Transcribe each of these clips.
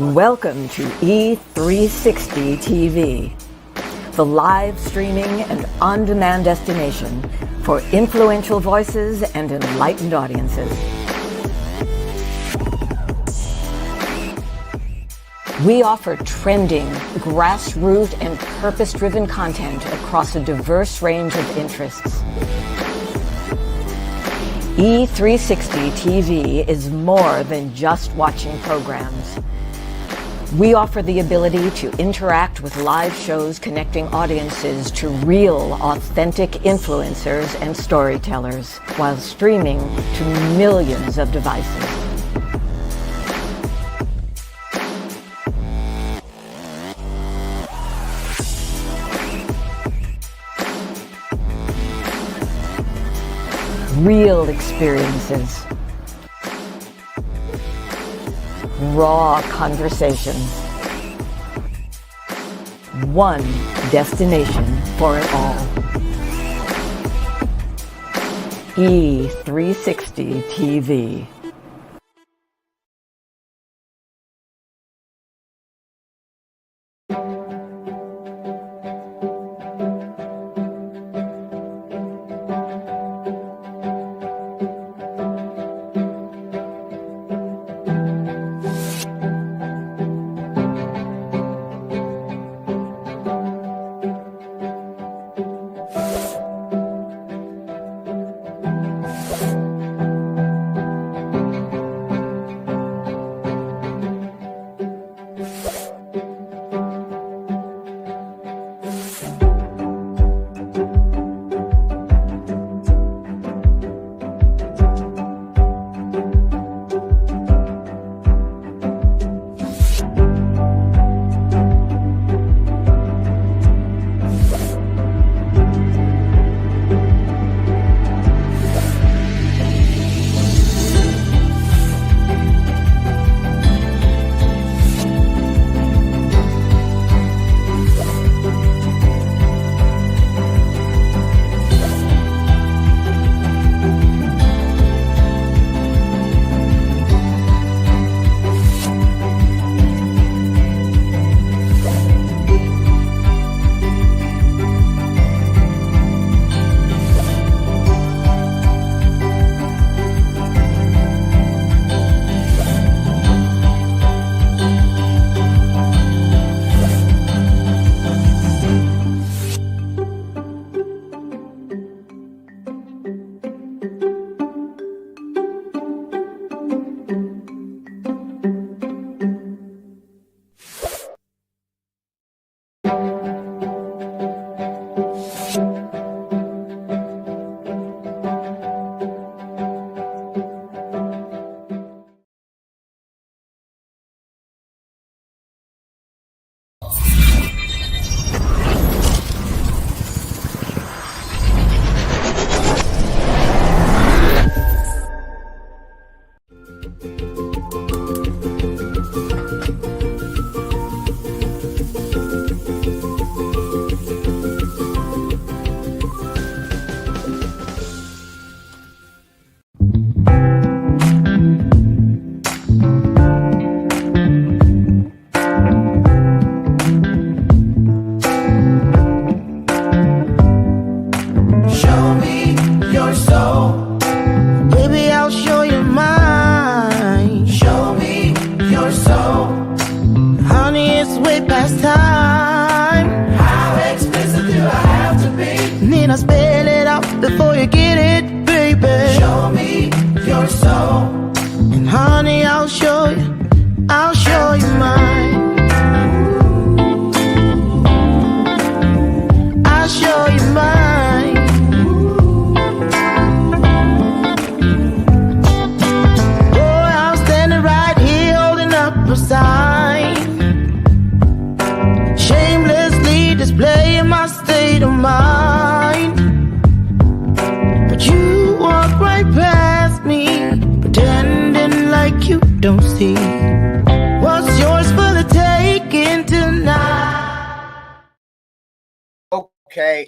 Welcome to E360 TV, the live streaming and on-demand destination for influential voices and enlightened audiences. We offer trending, grassroots, and purpose-driven content across a diverse range of interests. E360 TV is more than just watching programs. We offer the ability to interact with live shows connecting audiences to real, authentic influencers and storytellers while streaming to millions of devices. Real experiences. Raw conversations. One destination for it all. E360 TV.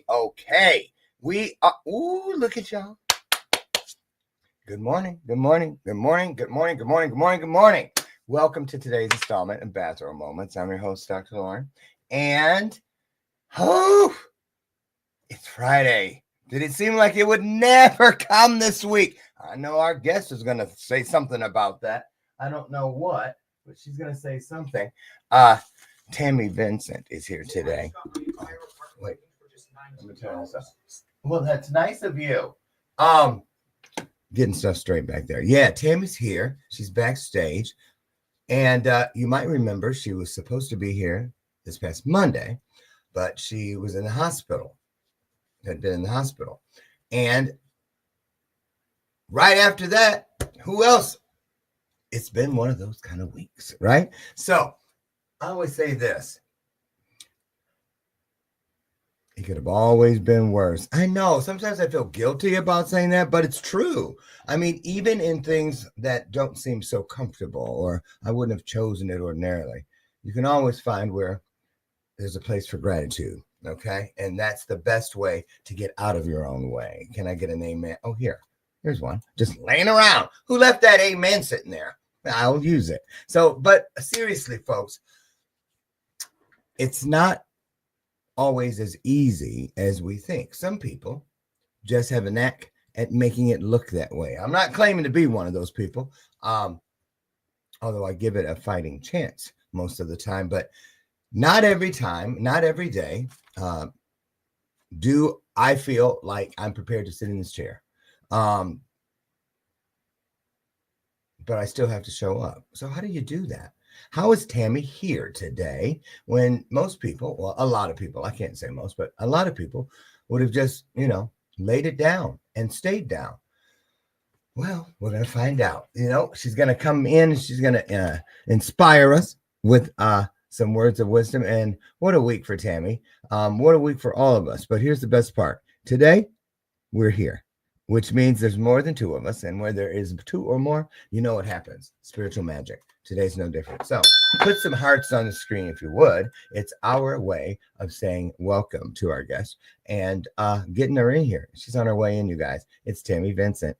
Okay. We are, look at y'all. Good morning. Welcome to today's installment of Bathrobe Moments. I'm your host, Dr. Lauren. And, it's Friday. Did it seem like it would never come this week? I know our guest is going to say something about that. I don't know what, but she's going to say something. Tammy Vincent is here today. Wait, let me turn this up. Well, that's nice of you. Getting stuff straight back there. Yeah, Tammy's here. She's backstage. And you might remember she was supposed to be here this past Monday, but she was in the hospital, had been in the hospital. And right after that, who else? It's been one of those kind of weeks, right? So I always say this. It could have always been worse. I know. Sometimes I feel guilty about saying that, but it's true. I mean, even in things that don't seem so comfortable or I wouldn't have chosen it ordinarily, you can always find where there's a place for gratitude, okay? And that's the best way to get out of your own way. Can I get an amen? Oh, here's one. Just laying around. Who left that amen sitting there? I'll use it. So, but seriously, folks, it's not always as easy as we think. Some people just have a knack at making it look that way. I'm not claiming to be one of those people, although I give it a fighting chance most of the time, but not every time, not every day do I feel like I'm prepared to sit in this chair. But I still have to show up. So how do you do that? How is Tammy here today when most people, well, a lot of people, I can't say most, but a lot of people would have just, laid it down and stayed down? Well, we're going to find out. She's going to come in and she's going to inspire us with some words of wisdom. And what a week for Tammy. What a week for all of us. But here's the best part. Today, we're here, which means there's more than two of us. And where there is two or more, you know what happens. Spiritual magic. Today's no different. So put some hearts on the screen if you would. It's our way of saying welcome to our guest and getting her in here. She's on her way in, you guys. It's Tammy Vincent.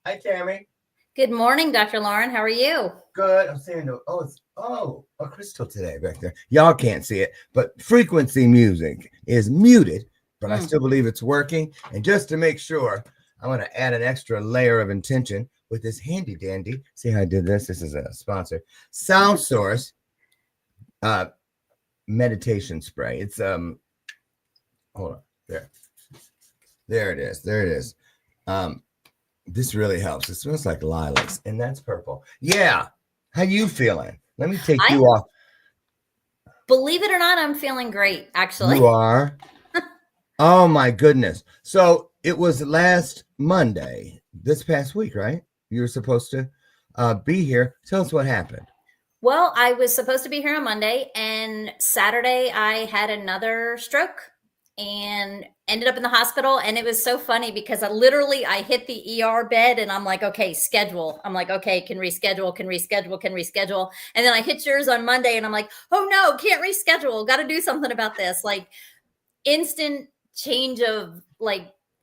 Hi, Tammy. Good morning, Dr. Lauren. How are you? Good. I'm saying, it's a crystal today back there. Y'all can't see it, but frequency music is muted, but I still believe it's working. And just to make sure, I want to add an extra layer of intention with this handy dandy. See how I did this? This is a sponsor. Sound Source meditation spray. It's hold on. There it is. There it is. This really helps. It smells like lilacs, and that's purple. Yeah. How you feeling? Let me take you off. Believe it or not, I'm feeling great, actually. You are? Oh, my goodness. So it was last Monday, this past week, right? You were supposed to be here. Tell us what happened. Well, I was supposed to be here on Monday, and Saturday I had another stroke and ended up in the hospital. And it was so funny because I hit the ER bed and I'm like, okay, schedule. I'm like, okay, can reschedule. And then I hit yours on Monday and I'm like, oh no, can't reschedule. Got to do something about this. Like instant change of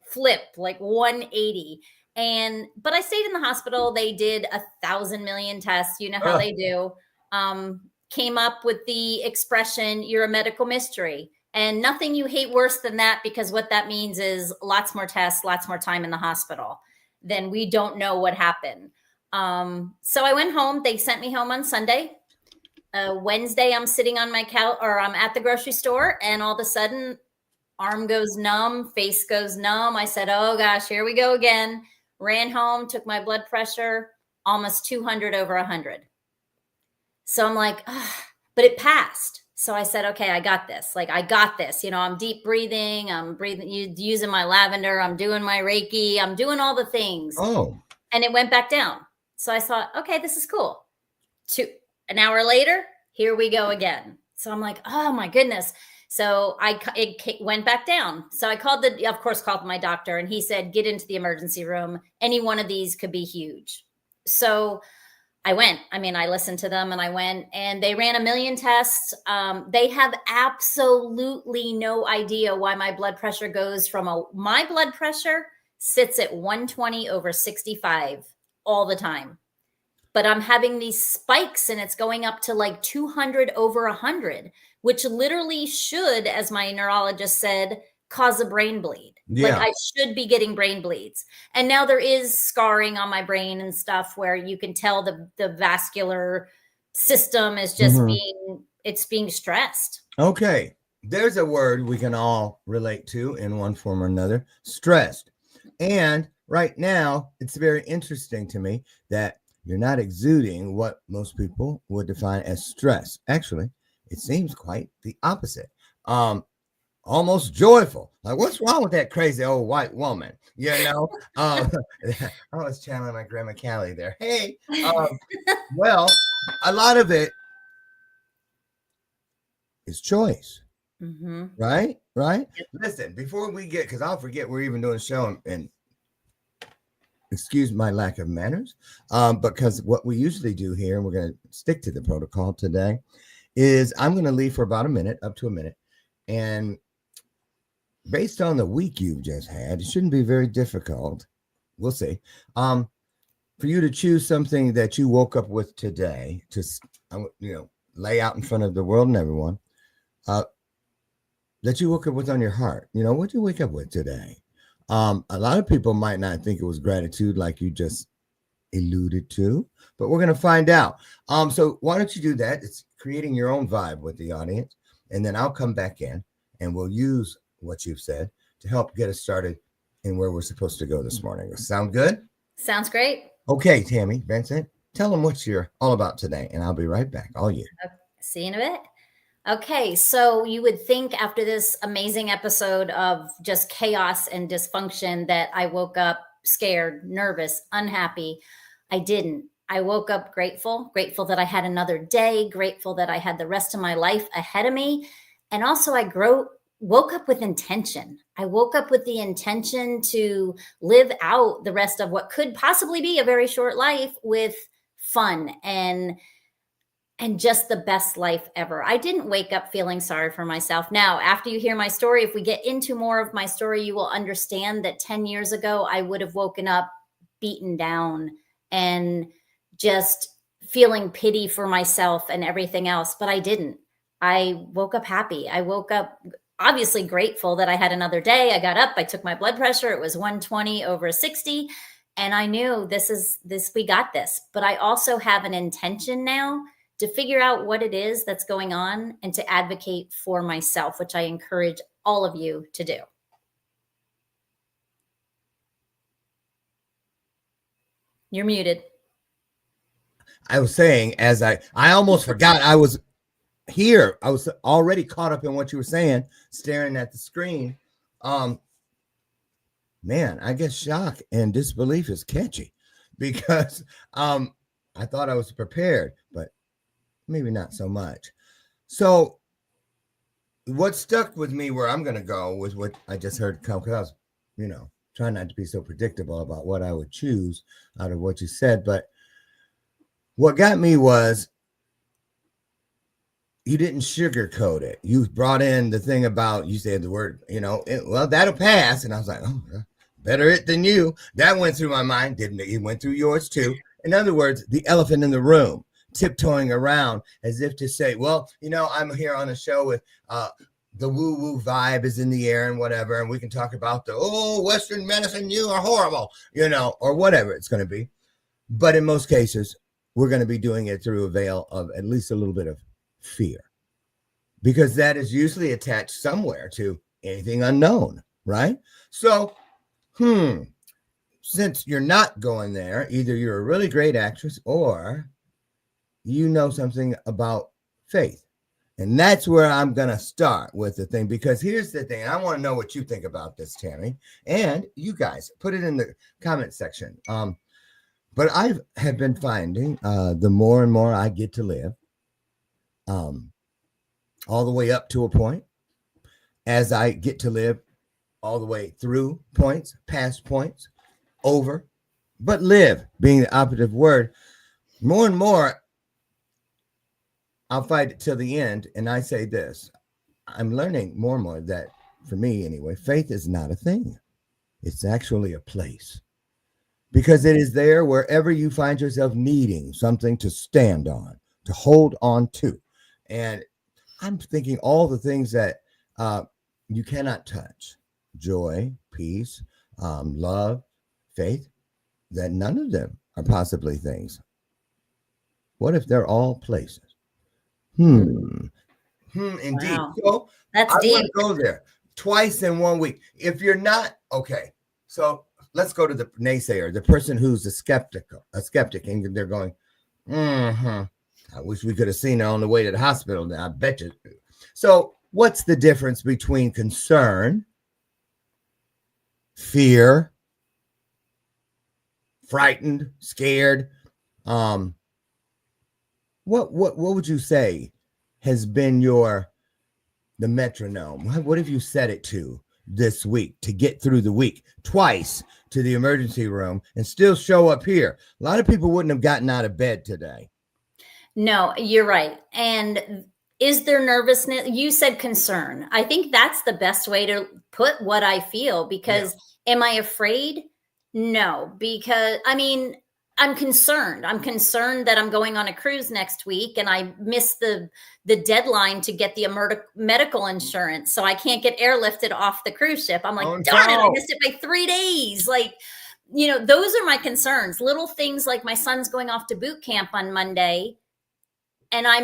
flip, 180. But I stayed in the hospital. They did 1,000 million tests. You know how they do. Came up with the expression, you're a medical mystery. And nothing you hate worse than that, because what that means is lots more tests, lots more time in the hospital. Then we don't know what happened. So I went home. They sent me home on Sunday. Wednesday, I'm sitting on my couch, or I'm at the grocery store, and all of a sudden, arm goes numb, face goes numb. I said, oh gosh, here we go again. Ran home, took my blood pressure, almost 200 over 100. So I'm like, but it passed. So I said, okay, I got this. I got this. I'm deep breathing. I'm using my lavender. I'm doing my Reiki. I'm doing all the things. Oh. And it went back down. So I thought, okay, this is cool. An hour later, here we go again. So I'm like, oh my goodness. So it went back down. So I called my doctor, and he said, get into the emergency room. Any one of these could be huge. So I went. I mean, I listened to them and I went, and they ran a million tests. They have absolutely no idea why my blood pressure goes from my blood pressure sits at 120 over 65 all the time. But I'm having these spikes and it's going up to like 200 over 100, which literally should, as my neurologist said, cause a brain bleed. Like Yeah. I should be getting brain bleeds. And now there is scarring on my brain and stuff where you can tell the vascular system is just being stressed. Okay. There's a word we can all relate to in one form or another, stressed. And right now, it's very interesting to me that you're not exuding what most people would define as stress. Actually, it seems quite the opposite. Almost joyful. Like, what's wrong with that crazy old white woman? You know, I was channeling my grandma Callie there. Hey, well, a lot of it is choice. Right. Listen, before we get, because I'll forget we're even doing a show, and excuse my lack of manners, because what we usually do here, and we're going to stick to the protocol today, is I'm going to leave for about a minute, up to a minute, and based on the week you've just had, it shouldn't be very difficult. We'll see. For you to choose something that you woke up with today to, lay out in front of the world and everyone, that you woke up with on your heart. What'd you wake up with today? A lot of people might not think it was gratitude, like you just alluded to, but we're going to find out. So why don't you do that? It's creating your own vibe with the audience, and then I'll come back in and we'll use what you've said to help get us started in where we're supposed to go this morning. Sound good? Sounds great. Okay, Tammy Vincent, tell them what you're all about today, and I'll be right back. All you. Okay, see you in a bit. Okay, so you would think after this amazing episode of just chaos and dysfunction that I woke up scared, nervous, unhappy. I didn't. I woke up grateful that I had another day, grateful that I had the rest of my life ahead of me. And also I woke up with intention. I woke up with the intention to live out the rest of what could possibly be a very short life with fun and just the best life ever. I didn't wake up feeling sorry for myself. Now, after you hear my story, if we get into more of my story, you will understand that 10 years ago, I would have woken up beaten down and just feeling pity for myself and everything else, but I didn't. I woke up happy. I woke up obviously grateful that I had another day. I got up, I took my blood pressure. It was 120 over 60. And I knew we got this. But I also have an intention now to figure out what it is that's going on and to advocate for myself, which I encourage all of you to do. You're muted. I was saying, as I almost forgot I was here. I was already caught up in what you were saying, staring at the screen. Man, I guess shock and disbelief is catchy, because I thought I was prepared, but maybe not so much. So what stuck with me, where I'm going to go, was what I just heard come, because I was, trying not to be so predictable about what I would choose out of what you said. But what got me was you didn't sugarcoat it. You brought in the thing about, you said the word, well, that'll pass. And I was like, oh, better it than you. That went through my mind. Didn't it? It went through yours too. In other words, the elephant in the room, tiptoeing around as if to say, well, I'm here on a show with the woo-woo vibe is in the air and whatever, and we can talk about Western medicine, you are horrible, or whatever it's going to be. But in most cases, we're going to be doing it through a veil of at least a little bit of fear, because that is usually attached somewhere to anything unknown, right? So, since you're not going there, either you're a really great actress or you know something about faith. And that's where I'm going to start with the thing, because here's the thing. I want to know what you think about this, Tammy, and you guys put it in the comment section. But I have been finding the more and more I get to live, all the way up to a point, as I get to live all the way through points, past points, over, but live being the operative word. more and more, I'll fight it till the end. And I say this, I'm learning more and more that, for me anyway, faith is not a thing. It's actually a place, because it is there wherever you find yourself needing something to stand on, to hold on to. And I'm thinking all the things that you cannot touch: joy, peace, love, faith, that none of them are possibly things. What if they're all places? Indeed. Wow. So That's I deep. want to go there twice in 1 week. If you're not, okay. So let's go to the naysayer, the person who's a skeptic, and they're going, I wish we could have seen her on the way to the hospital. Now, I bet you. So what's the difference between concern, fear, frightened, scared? What would you say has been the metronome? What have you set it to this week to get through the week? Twice to the emergency room and still show up here. A lot of people wouldn't have gotten out of bed today. No, you're right. And is there nervousness? You said concern. I think that's the best way to put what I feel, because am I afraid? No, because I'm concerned. I'm concerned that I'm going on a cruise next week and I missed the deadline to get the medical insurance. So I can't get airlifted off the cruise ship. I'm like, darn it, I missed it by 3 days. Like, those are my concerns. Little things like my son's going off to boot camp on Monday, and I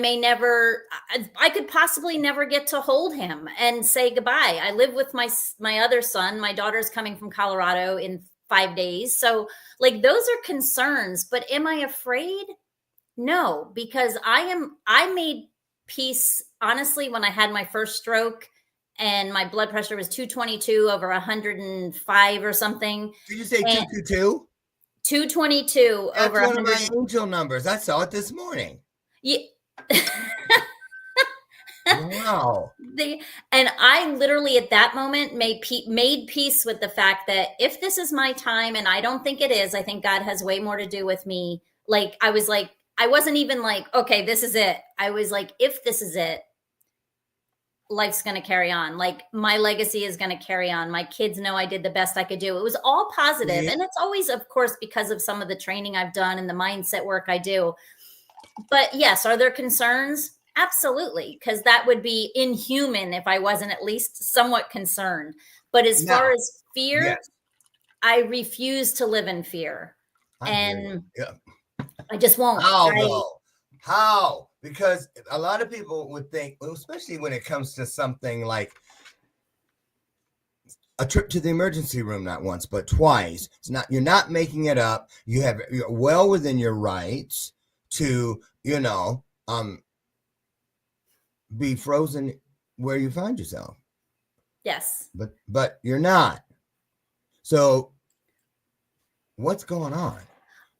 could possibly never get to hold him and say goodbye. I live with my other son. My daughter's coming from Colorado in 5 days. So like, those are concerns, but am I afraid? No, because I made peace, honestly, when I had my first stroke and my blood pressure was 222 over 105 or something. Did you say 222? 222 That's over 100. one of my angel numbers. I saw it this morning. Yeah. Wow. And I literally at that moment made peace with the fact that if this is my time, and I don't think it is, I think God has way more to do with me. Like, I wasn't even like, okay, this is it. I was like, if this is it, life's going to carry on. Like, my legacy is going to carry on. My kids know I did the best I could do. It was all positive. Yeah. And it's always, of course, because of some of the training I've done and the mindset work I do. But yes, are there concerns? Absolutely, because that would be inhuman if I wasn't at least somewhat concerned. But as far as fear, I refuse to live in fear. I just won't. How? Because a lot of people would think, especially when it comes to something like a trip to the emergency room, not once, but twice. You're not making it up. You're well within your rights to, be frozen where you find yourself. Yes. But you're not. So what's going on?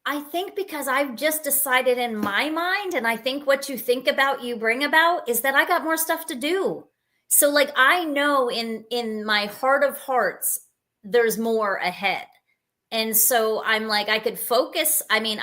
I think because I've just decided in my mind, and I think what you think about, you bring about, is that I got more stuff to do. So like, I know in my heart of hearts, there's more ahead. And so I'm like, I could focus. And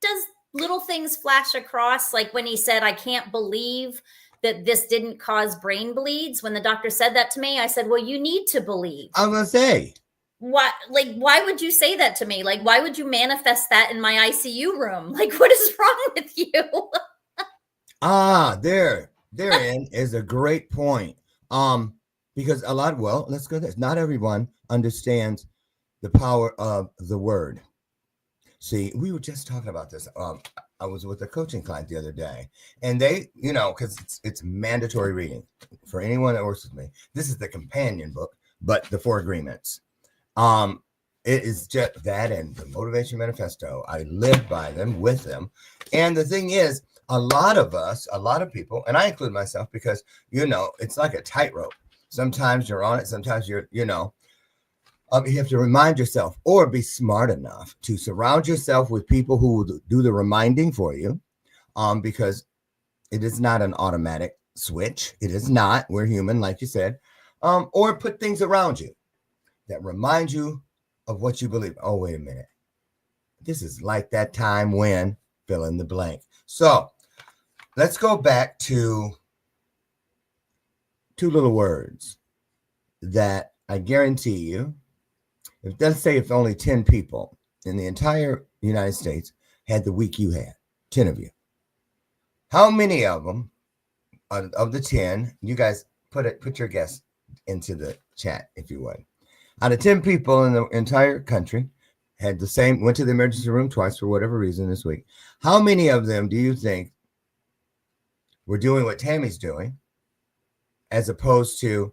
does little things flash across, like when he said, I can't believe that this didn't cause brain bleeds. When the doctor said that to me, I said, well, you need to believe. I'm going to say. What? Like, why would you say that to me? Like, why would you manifest that in my ICU room? Like, what is wrong with you? Therein is a great point. Because let's go this. Not everyone understands the power of the word. See, we were just talking about this. I was with a coaching client the other day, and they, because it's mandatory reading for anyone that works with me. This is the companion book, but the 4 agreements. It is just that and the Motivation Manifesto. I live by them, with them. And the thing is, a lot of people, and I include myself, because, it's like a tightrope. Sometimes you're on it. Sometimes you're, you have to remind yourself, or be smart enough to surround yourself with people who will do the reminding for you, because it is not an automatic switch. It is not. We're human, like you said. Or put things around you that remind you of what you believe. Oh, wait a minute. This is like that time when, fill in the blank. So let's go back to two little words that I guarantee you, let's say if only 10 people in the entire United States had the week you had, 10 of you, how many of them, of the 10, you guys put your guess into the chat, if you would. Out of 10 people in the entire country had the same, went to the emergency room twice for whatever reason this week. How many of them do you think were doing what Tammy's doing, as opposed to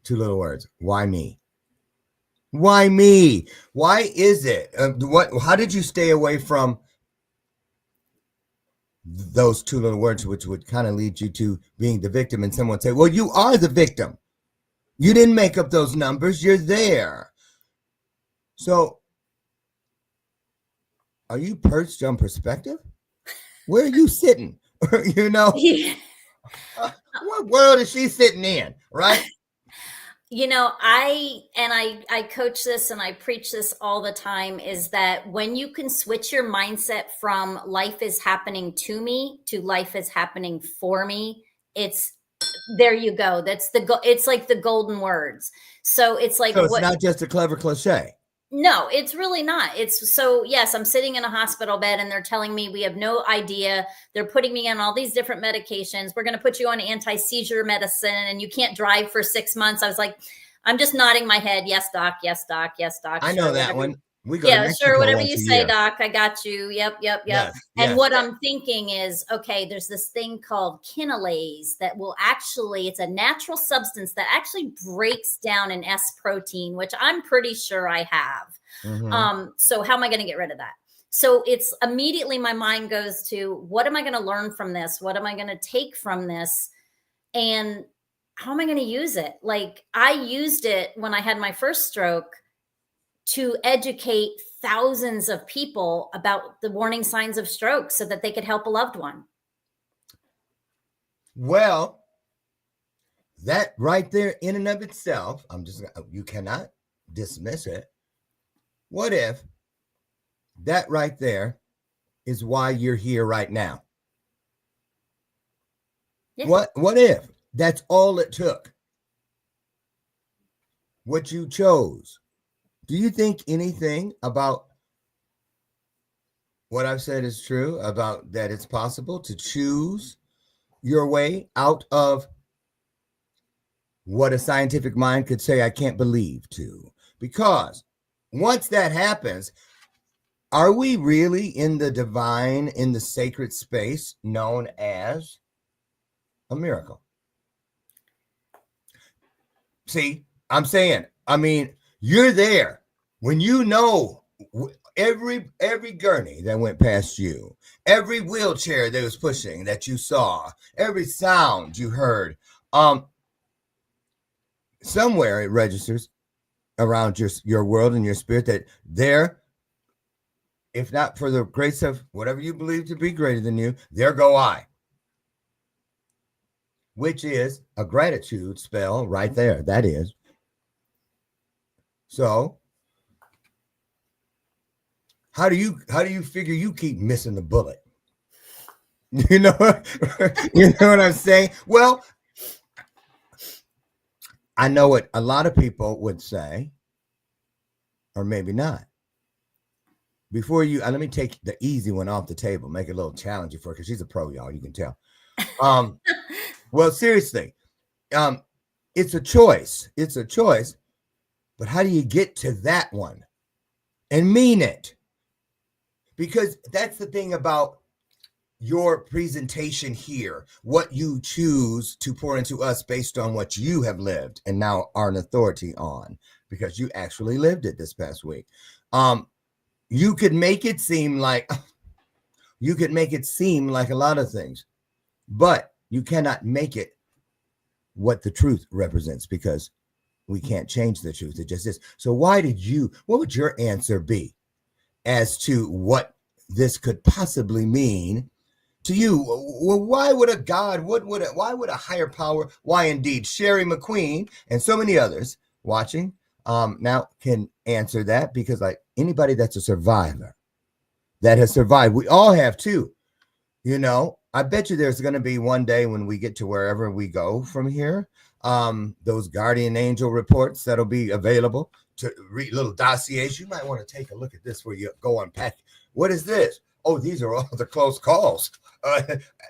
two little words? Why me? Why me? Why is it? How did you stay away from those two little words, which would kind of lead you to being the victim, and someone say, well, you are the victim. You didn't make up those numbers. You're there. So are you perched on perspective? Where are you sitting? You know, what world is she sitting in? Right. You know, I coach this and I preach this all the time, is that when you can switch your mindset from life is happening to me to life is happening for me, there you go. It's like the golden words. So it's like, so it's not just a clever cliche. No, it's really not. It's so, yes, I'm sitting in a hospital bed and they're telling me we have no idea. They're putting me on all these different medications. We're going to put you on anti-seizure medicine and you can't drive for 6 months. I was like, I'm just nodding my head. Yes, doc. Yes, doc. Yes, doc. I know that one. We go to Mexico, sure, whatever you say, doc. I got you. Yep. Yes, and what I'm thinking is, okay, there's this thing called kinase that will actually, it's a natural substance that actually breaks down an S protein, which I'm pretty sure I have. Mm-hmm. So how am I going to get rid of that? So it's immediately my mind goes to, what am I going to learn from this? What am I going to take from this? And how am I going to use it? Like, I used it when I had my first stroke to educate thousands of people about the warning signs of stroke so that they could help a loved one. Well, that right there in and of itself, you cannot dismiss it. What if that right there is why you're here right now? Yeah. What if that's all it took? What you chose? Do you think anything about what I've said is true, about that it's possible to choose your way out of what a scientific mind could say I can't believe to? Because once that happens, are we really in the divine, in the sacred space known as a miracle? See, I'm saying, you're there when you know every gurney that went past you, every wheelchair that was pushing that you saw, every sound you heard, somewhere it registers around your world and your spirit that there, if not for the grace of whatever you believe to be greater than you, there go I. Which is a gratitude spell right there. That is. So how do you figure you keep missing the bullet? You know what I'm saying? Well, I know what a lot of people would say, or maybe not. Before you, let me take the easy one off the table, make it a little challenging for her, because she's a pro, y'all. You can tell. Well, seriously, it's a choice. It's a choice. But how do you get to that one and mean it? Because that's the thing about your presentation here, what you choose to pour into us based on what you have lived and now are an authority on, because you actually lived it this past week. You could make it seem like a lot of things, but you cannot make it what the truth represents, because we can't change the truth. It just is. So what would your answer be as to what this could possibly mean to you? Well, why would a God, why would a higher power, why indeed Sherry McQueen and so many others watching now can answer that, because like anybody that's a survivor that has survived. We all have too. You know, I bet you there's going to be one day when we get to wherever we go from here, those guardian angel reports that'll be available to read, little dossiers. You might want to take a look at this where you go unpack. What is this? Oh, these are all the close calls.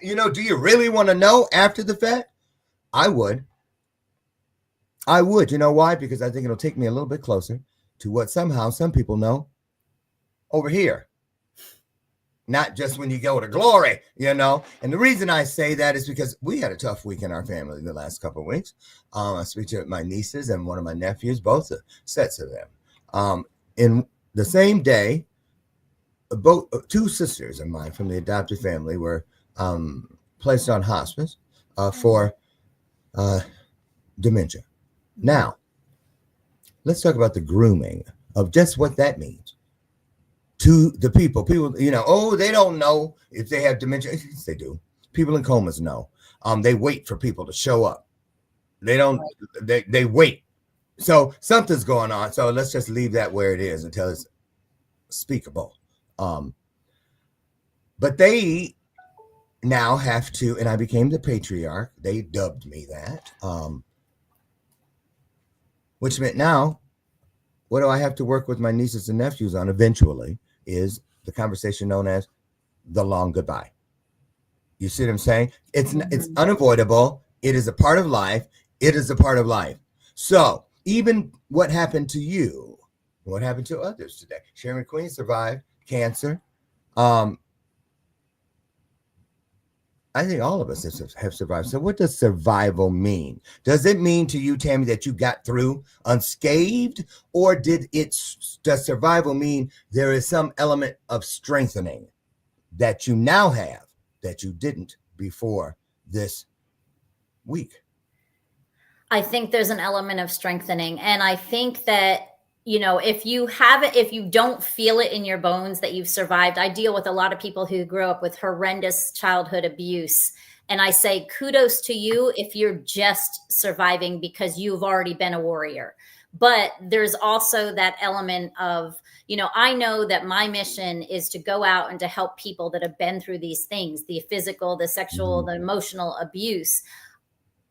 You know, do you really want to know after the fact? I would. You know why? Because I think it'll take me a little bit closer to what somehow some people know over here. Not just when you go to glory, you know. And the reason I say that is because we had a tough week in our family the last couple of weeks. I speak to my nieces and one of my nephews, both sets of them. In the same day, both two sisters of mine from the adopted family were placed on hospice for dementia. Now, let's talk about the grooming of just what that means to the people. People, you know, oh, they don't know if they have dementia. Yes, they do. People in comas know. They wait for people to show up. They don't. They wait. So something's going on. So let's just leave that where it is until it's speakable. But they now have to, and I became the patriarch. They dubbed me that. Which meant now, what do I have to work with my nieces and nephews on eventually is the conversation known as the long goodbye. You see what I'm saying? It's unavoidable. It is a part of life. It is a part of life. So even what happened to you, what happened to others today? Sharon Queen survived cancer. I think all of us have survived. So what does survival mean? Does it mean to you, Tammy, that you got through unscathed? Or does survival mean there is some element of strengthening that you now have that you didn't before this week? I think there's an element of strengthening. And I think that, you know, if you don't feel it in your bones that you've survived. I deal with a lot of people who grew up with horrendous childhood abuse. And I say kudos to you if you're just surviving because you've already been a warrior. But there's also that element of, you know, I know that my mission is to go out and to help people that have been through these things, the physical, the sexual, the emotional abuse.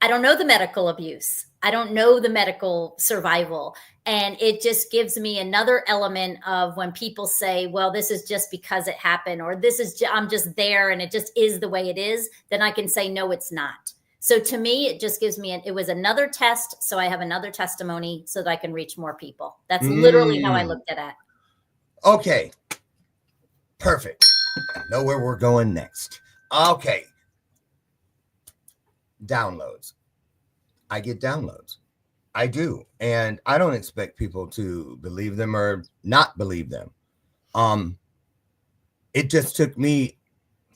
I don't know the medical abuse. I don't know the medical survival. And it just gives me another element of when people say, well, this is just because it happened, or I'm just there and it just is the way it is. Then I can say, no, it's not. So to me, it just gives me, it was another test. So I have another testimony so that I can reach more people. That's literally how I looked at it. Okay. Perfect. I know where we're going next. Okay. Downloads. I get downloads. I do. And I don't expect people to believe them or not believe them. It just took me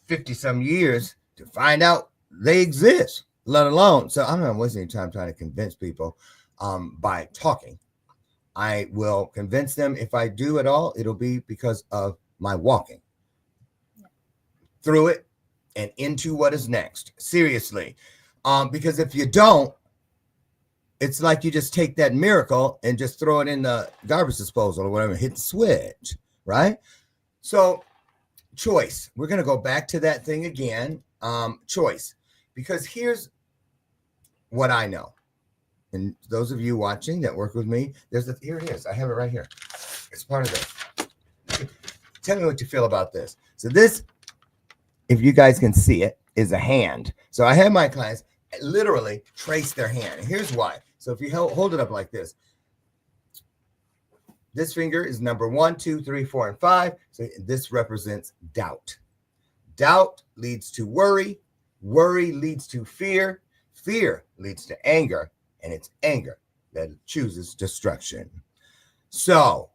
50 some years to find out they exist, let alone. So I'm not wasting any time trying to convince people by talking. I will convince them. If I do at all, it'll be because of my walking through it and into what is next. Seriously. Because if you don't, it's like you just take that miracle and just throw it in the garbage disposal or whatever, hit the switch, right? So choice. We're going to go back to that thing again. Choice. Because here's what I know. And those of you watching that work with me, here it is. I have it right here. It's part of this. Tell me what you feel about this. So this, if you guys can see it, is a hand. So I have my clients literally trace their hand. And here's why. So if you hold it up like this, this finger is number 1, 2, 3, 4, and 5. So this represents doubt. Doubt leads to worry. Worry leads to fear. Fear leads to anger. And it's anger that chooses destruction. So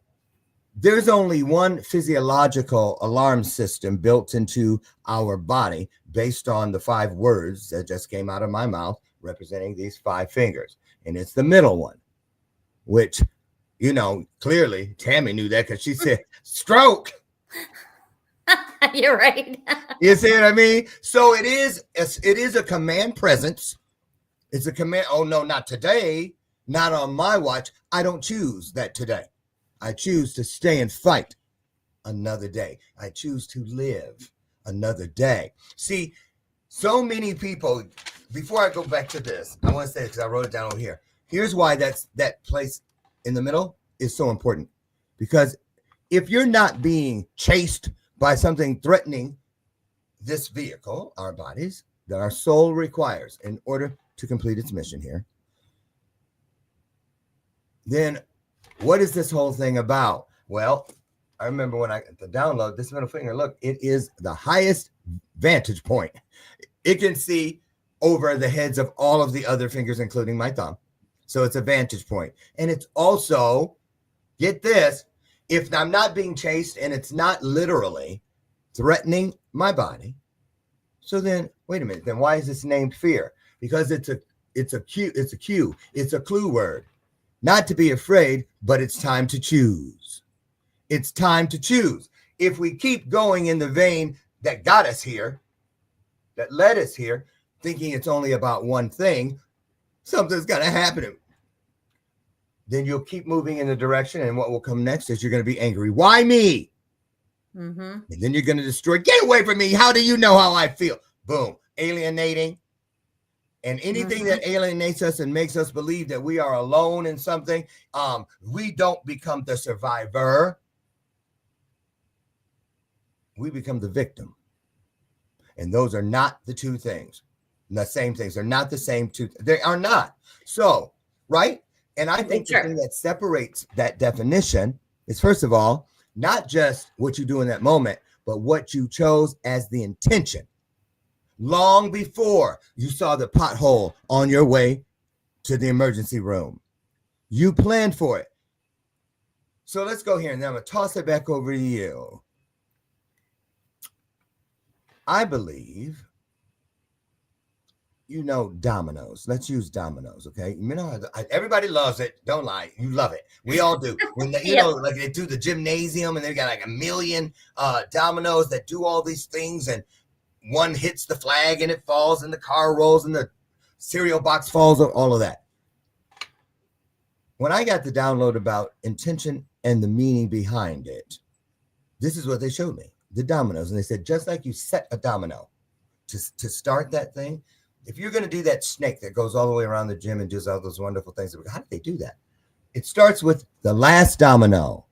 there's only one physiological alarm system built into our body based on the 5 words that just came out of my mouth representing these 5 fingers. And it's the middle one, which, you know, clearly Tammy knew that because she said stroke. You're right. You see what I mean? So it is a command presence. It's a command. Oh, no, not today. Not on my watch. I don't choose that today. I choose to stay and fight. another day. I choose to live another day. See, so many people, before I go back to this, I want to say, because I wrote it down over here. Here's why that place in the middle is so important. Because if you're not being chased by something threatening this vehicle, our bodies, that our soul requires in order to complete its mission here, then what is this whole thing about? Well, I remember when I the download this middle finger, look, it is the highest vantage point. It can see over the heads of all of the other fingers, including my thumb. So it's a vantage point. And it's also, get this, if I'm not being chased and it's not literally threatening my body, so then wait a minute, then why is this named fear? Because it's a clue word. Not to be afraid, but it's time to choose. It's time to choose. If we keep going in the vein that got us here, that led us here, thinking it's only about one thing, something's going to happen. Then you'll keep moving in the direction, and what will come next is you're going to be angry. Why me? Mm-hmm. And then you're going to destroy. Get away from me. How do you know how I feel? Boom. Alienating. And anything that alienates us and makes us believe that we are alone in something, we don't become the survivor. We become the victim. And those are not the two things. The same things. They're not the same two. They are not. So, right? And I think the thing that separates that definition is, first of all, not just what you do in that moment, but what you chose as the intention. Long before you saw the pothole on your way to the emergency room, you planned for it. So let's go here, and then I'm going to toss it back over to you. I believe, dominoes. Let's use dominoes, okay? Everybody loves it. Don't lie. You love it. We all do. When they, like they do the gymnasium, and they've got like a million dominoes that do all these things, and one hits the flag and it falls, and the car rolls, and the cereal box falls, all of that. When I got the download about intention and the meaning behind it, this is what they showed me, the dominoes. And they said, just like you set a domino to start that thing, if you're going to do that snake that goes all the way around the gym and does all those wonderful things, how did they do that? It starts with the last domino,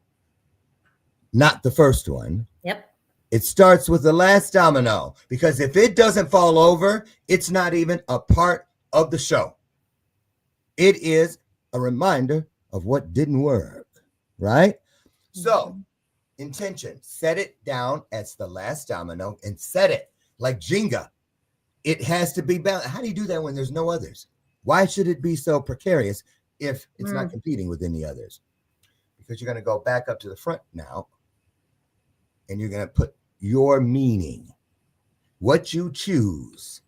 not the first one. Yep. It starts with the last domino, because if it doesn't fall over, it's not even a part of the show. It is a reminder of what didn't work, right? Mm-hmm. So, intention, set it down as the last domino and set it like Jenga. It has to be balanced. How do you do that when there's no others? Why should it be so precarious if it's not competing with any others? Because you're going to go back up to the front now, and you're going to put your meaning, what you choose,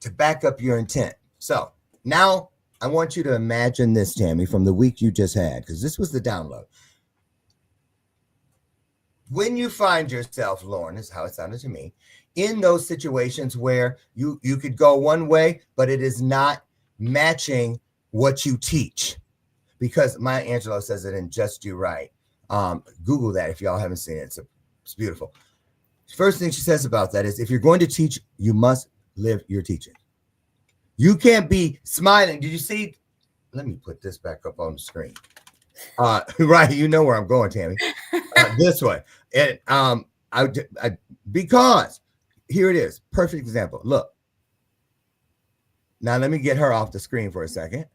to back up your intent. So now I want you to imagine this, Tammy, from the week you just had, because this was the download. When you find yourself, Lauren, is how it sounded to me, in those situations where you could go one way, but it is not matching what you teach. Because Maya Angelou says it in Just Do Right. Google that if y'all haven't seen it. It's beautiful. First thing she says about that is, if you're going to teach, you must live your teaching. You can't be smiling. Did you see? Let me put this back up on the screen. Right, you know where I'm going, Tammy. This way. And because here it is. Perfect example. Look. Now let me get her off the screen for a second.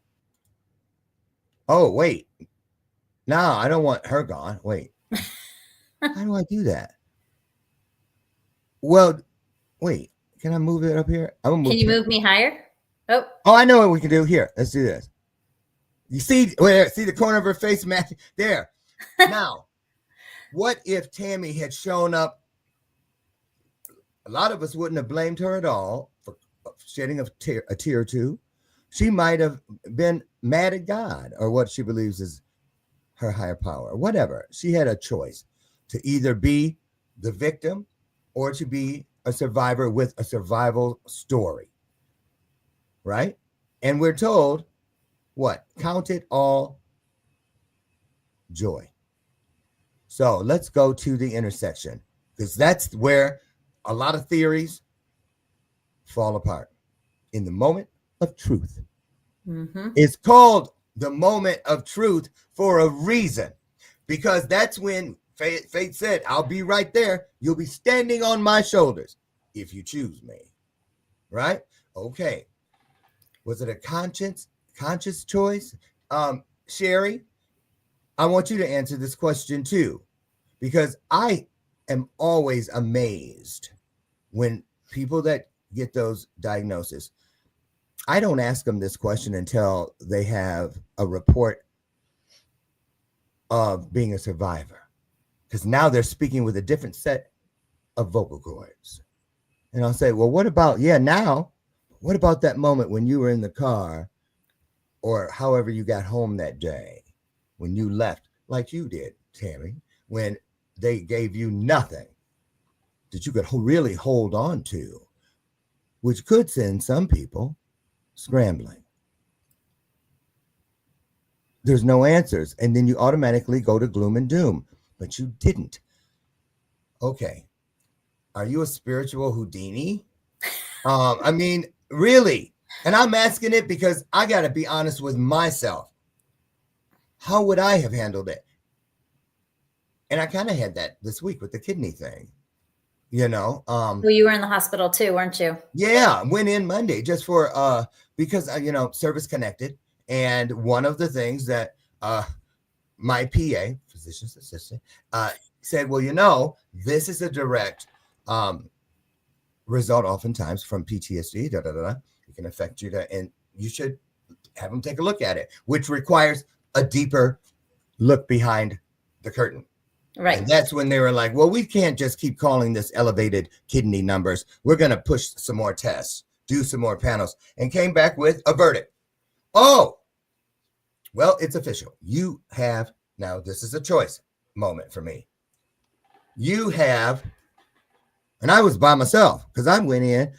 Oh, wait. No, I don't want her gone. Wait. How do I do that? Well, wait. Can I move it up here? Can you move me higher? Oh, I know what we can do. Here, let's do this. You see the corner of her face, Matt? There. Now, what if Tammy had shown up? A lot of us wouldn't have blamed her at all for shedding a tear or two. She might have been mad at God, or what she believes is her higher power, whatever. She had a choice to either be the victim or to be a survivor with a survival story, right? And we're told, what? Count it all joy. So let's go to the intersection, because that's where a lot of theories fall apart. In the moment of truth. Mm-hmm. It's called the moment of truth for a reason, because that's when Faith said, I'll be right there. You'll be standing on my shoulders if you choose me. Right? Okay. Was it a conscious choice? Sherry, I want you to answer this question too, because I am always amazed when people that get those diagnoses, I don't ask them this question until they have a report of being a survivor, because now they're speaking with a different set of vocal cords. And I'll say, well, what about that moment when you were in the car, or however you got home that day, when you left, like you did, Tammy, when they gave you nothing that you could really hold on to, which could send some people scrambling. There's no answers. And then you automatically go to gloom and doom, but you didn't. Okay. Are you a spiritual Houdini? I mean, really? And I'm asking it because I got to be honest with myself. How would I have handled it? And I kind of had that this week with the kidney thing, Well, you were in the hospital too, weren't you? Yeah, went in Monday just for because service connected. And one of the things that my PA, physician's assistant, said, well, this is a direct result oftentimes from PTSD. It can affect you, and you should have them take a look at it, which requires a deeper look behind the curtain. Right. And that's when they were like, well, we can't just keep calling this elevated kidney numbers. We're going to push some more tests, do some more panels, and came back with a verdict. Oh, well, it's official. You have, now this is a choice moment for me. You have, and I was by myself because I went in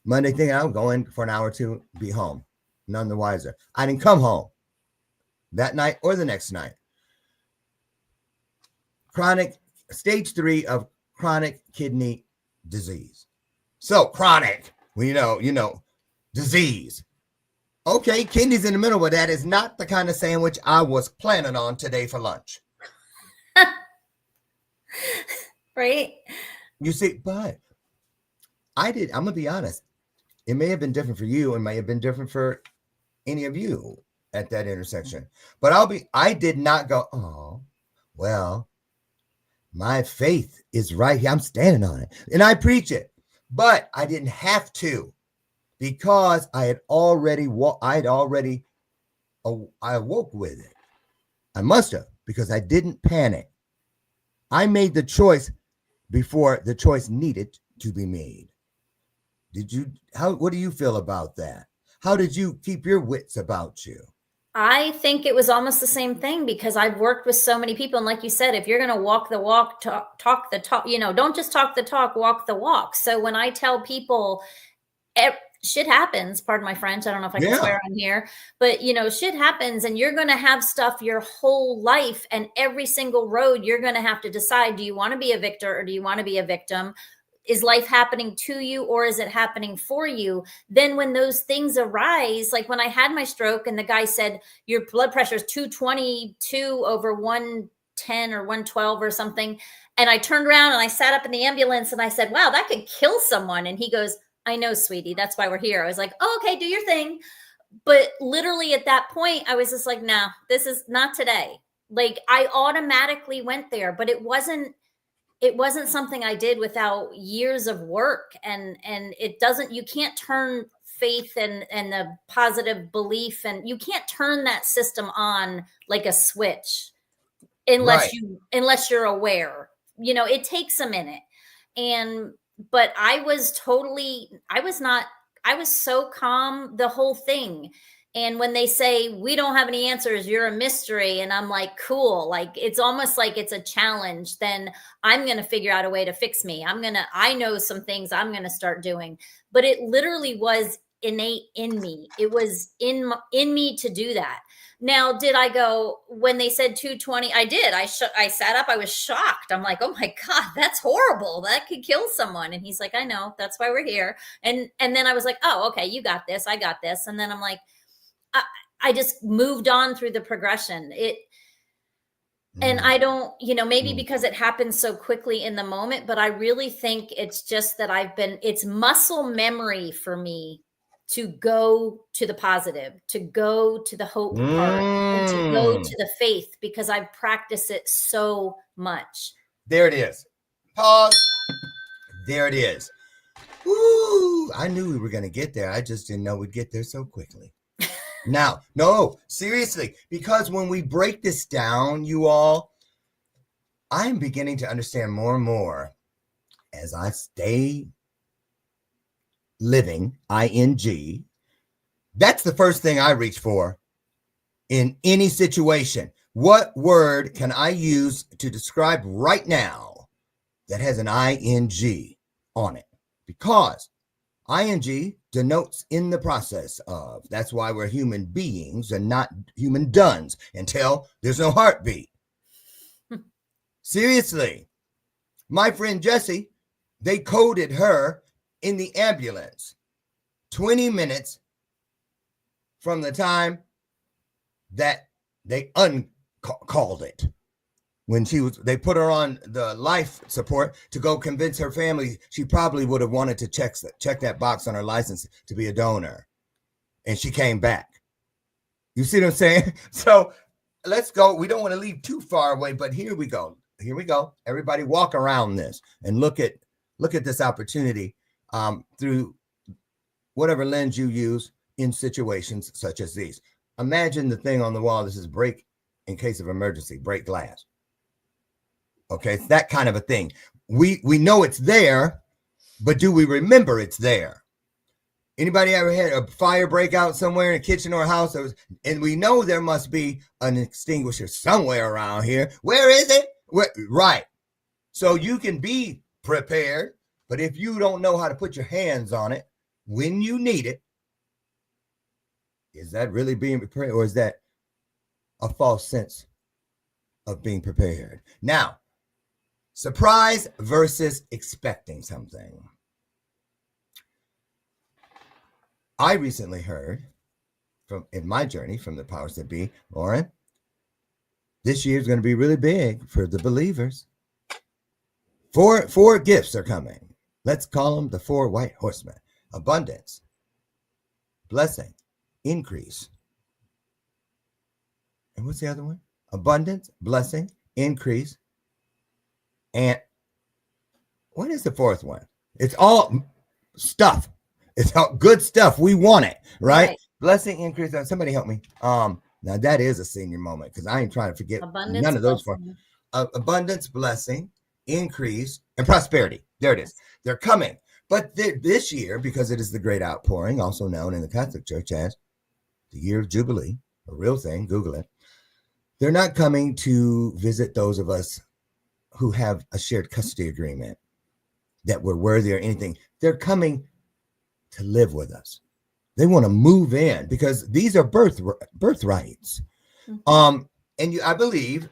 Monday thinking I'm going for an hour or two, be home. None the wiser. I didn't come home that night or the next night. Stage 3 of chronic kidney disease. So chronic, disease. Okay, kidneys in the middle, but that is not the kind of sandwich I was planning on today for lunch. Right? You see, but I'm going to be honest. It may have been different for you and may have been different for any of you at that intersection. But I did not go, oh, well, my faith is right here. I'm standing on it. And I preach it. But I didn't have to, because I awoke with it. I must have, because I didn't panic. I made the choice before the choice needed to be made. What do you feel about that? How did you keep your wits about you? I think it was almost the same thing, because I've worked with so many people. And like you said, if you're going to walk the walk, talk the talk, don't just talk the talk, walk the walk. So when I tell people shit happens, pardon my French, I don't know if I can swear on here, but shit happens, and you're going to have stuff your whole life, and every single road you're going to have to decide, do you want to be a victor or do you want to be a victim? Is life happening to you or is it happening for you? Then when those things arise, like when I had my stroke and the guy said, your blood pressure is 222 over 110 or 112 or something. And I turned around and I sat up in the ambulance and I said, wow, that could kill someone. And he goes, I know, sweetie, that's why we're here. I was like, oh, okay, do your thing. But literally at that point, I was just like, nah, this is not today. Like I automatically went there, but it wasn't something I did without years of work. And you can't turn faith and the positive belief, and you can't turn that system on like a switch unless you're aware. It takes a minute. But I was so calm the whole thing. And when they say, we don't have any answers, you're a mystery. And I'm like, cool. Like, it's almost like it's a challenge. Then I'm going to figure out a way to fix me. I know some things I'm going to start doing. But it literally was innate in me. It was in me to do that. Now, did I go when they said 220? I did. I sat up. I was shocked. I'm like, oh my God, that's horrible. That could kill someone. And he's like, I know. That's why we're here. And then I was like, oh, okay, you got this. I got this. And then I'm like, I just moved on through the progression. And I don't, maybe because it happens so quickly in the moment, but I really think it's just that it's muscle memory for me to go to the positive, to go to the hope part, and to go to the faith, because I've practiced it so much. There it is. Pause. There it is. Ooh, I knew we were going to get there. I just didn't know we'd get there so quickly. Now, no, seriously, because when we break this down, you all, I'm beginning to understand more and more as I stay living, ing. That's the first thing I reach for in any situation. What word can I use to describe right now that has an ing on it? Because ing denotes in the process of. That's why we're human beings and not human duns until there's no heartbeat. Seriously, my friend Jessie, they coded her in the ambulance 20 minutes from the time that they uncalled it. When they put her on the life support to go convince her family, she probably would have wanted to check that box on her license to be a donor. And she came back. You see what I'm saying? So let's go. We don't want to leave too far away, but here we go. Here we go. Everybody walk around this and look at this opportunity through whatever lens you use in situations such as these. Imagine the thing on the wall. This is break in case of emergency, break glass. Okay, it's that kind of a thing. We know it's there, but do we remember it's there? Anybody ever had a fire break out somewhere in a kitchen or a house? And we know there must be an extinguisher somewhere around here. Where is it? Right. So you can be prepared, but if you don't know how to put your hands on it when you need it, is that really being prepared, or is that a false sense of being prepared? Now, surprise versus expecting something. I recently heard in my journey from the powers that be, Lauren, this year is going to be really big for the believers. Four gifts are coming. Let's call them the 4 white horsemen. Abundance, blessing, increase. And what's the other one? Abundance, blessing, increase. And what is the 4th one? It's all stuff. It's all good stuff. We want it, right? Blessing, increase. Somebody help me. Now that is a senior moment because I ain't trying to forget abundance, none of those 4. Abundance, blessing, increase, and prosperity. There it is. They're coming. But this year, because it is the great outpouring, also known in the Catholic Church as the year of Jubilee, a real thing, Google it. They're not coming to visit those of us who have a shared custody agreement that we're worthy or anything. They're coming to live with us. They want to move in because these are birthrights. Mm-hmm. And I believe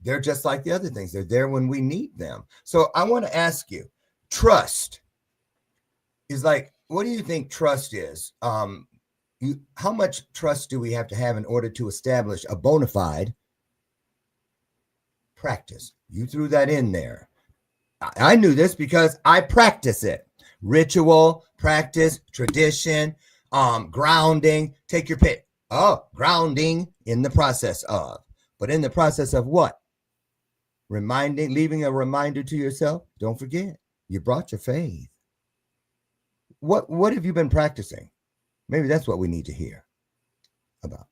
they're just like the other things. They're there when we need them. So I want to ask you, trust is like, what do you think trust is? How much trust do we have to have in order to establish a bona fide practice? You threw that in there. I knew this because I practice it. Ritual, practice, tradition, grounding, take your pick. Oh, grounding in the process of. But in the process of what? Leaving a reminder to yourself. Don't forget, you brought your faith. What have you been practicing? Maybe that's what we need to hear about.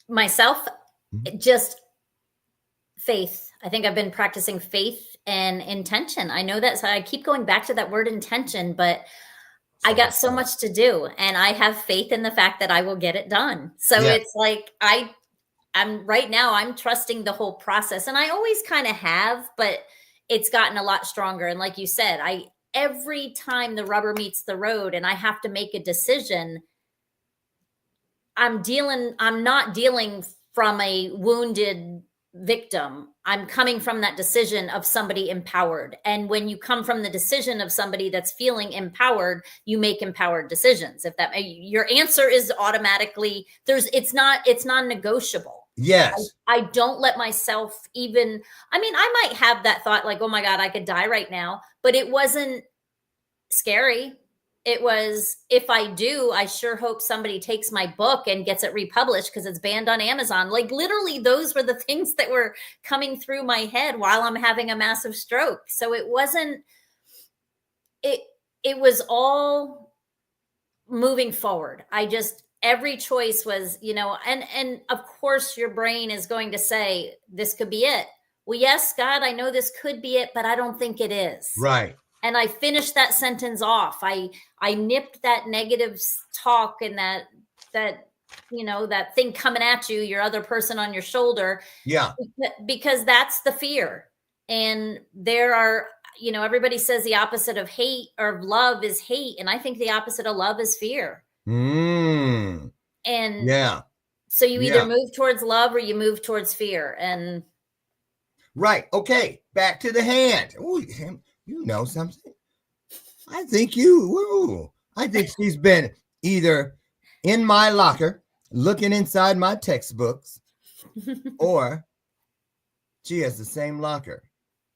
Myself, just faith. I think I've been practicing faith and intention. I know that, so I keep going back to that word intention, but I got so much to do and I have faith in the fact that I will get it done. So It's like, I'm right now, I'm trusting the whole process, and I always kind of have, but it's gotten a lot stronger. And like you said, every time the rubber meets the road and I have to make a decision, I'm not dealing from a wounded victim. I'm coming from that decision of somebody empowered. And when you come from the decision of somebody that's feeling empowered, you make empowered decisions. If that, your answer is automatically it's non-negotiable. Yes. I don't let myself even, I mean, I might have that thought like, oh my God, I could die right now, but it wasn't scary. It was, if I do, I sure hope somebody takes my book and gets it republished because it's banned on Amazon. Like literally those were the things that were coming through my head while I'm having a massive stroke. So it wasn't, it was all moving forward. Every choice was, and of course your brain is going to say, this could be it. Well, yes, God, I know this could be it, but I don't think it is. Right. And I finished that sentence off. I nipped that negative talk and that that thing coming at you, your other person on your shoulder. Yeah. Because that's the fear. And there are, everybody says the opposite of hate or love is hate. And I think the opposite of love is fear. And yeah. So you either move towards love or you move towards fear. And right. Okay. Back to the hand. Oh, you know something. I think she's been either in my locker looking inside my textbooks or she has the same locker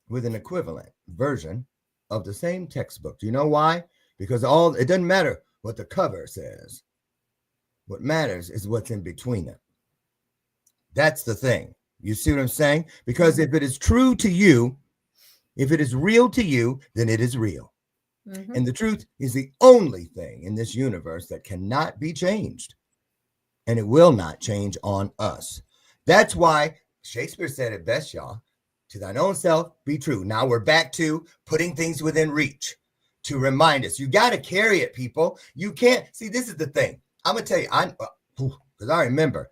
with an equivalent version of the same textbook. Do you know why? Because it doesn't matter what the cover says. What matters is what's in between them. That's the thing. You see what I'm saying? Because if it is true to you, if it is real to you, then it is real. Mm-hmm. And the truth is the only thing in this universe that cannot be changed. And it will not change on us. That's why Shakespeare said it best, y'all. To thine own self, be true. Now we're back to putting things within reach to remind us. You got to carry it, people. You can't. See, this is the thing. I'm going to tell you, because I remember,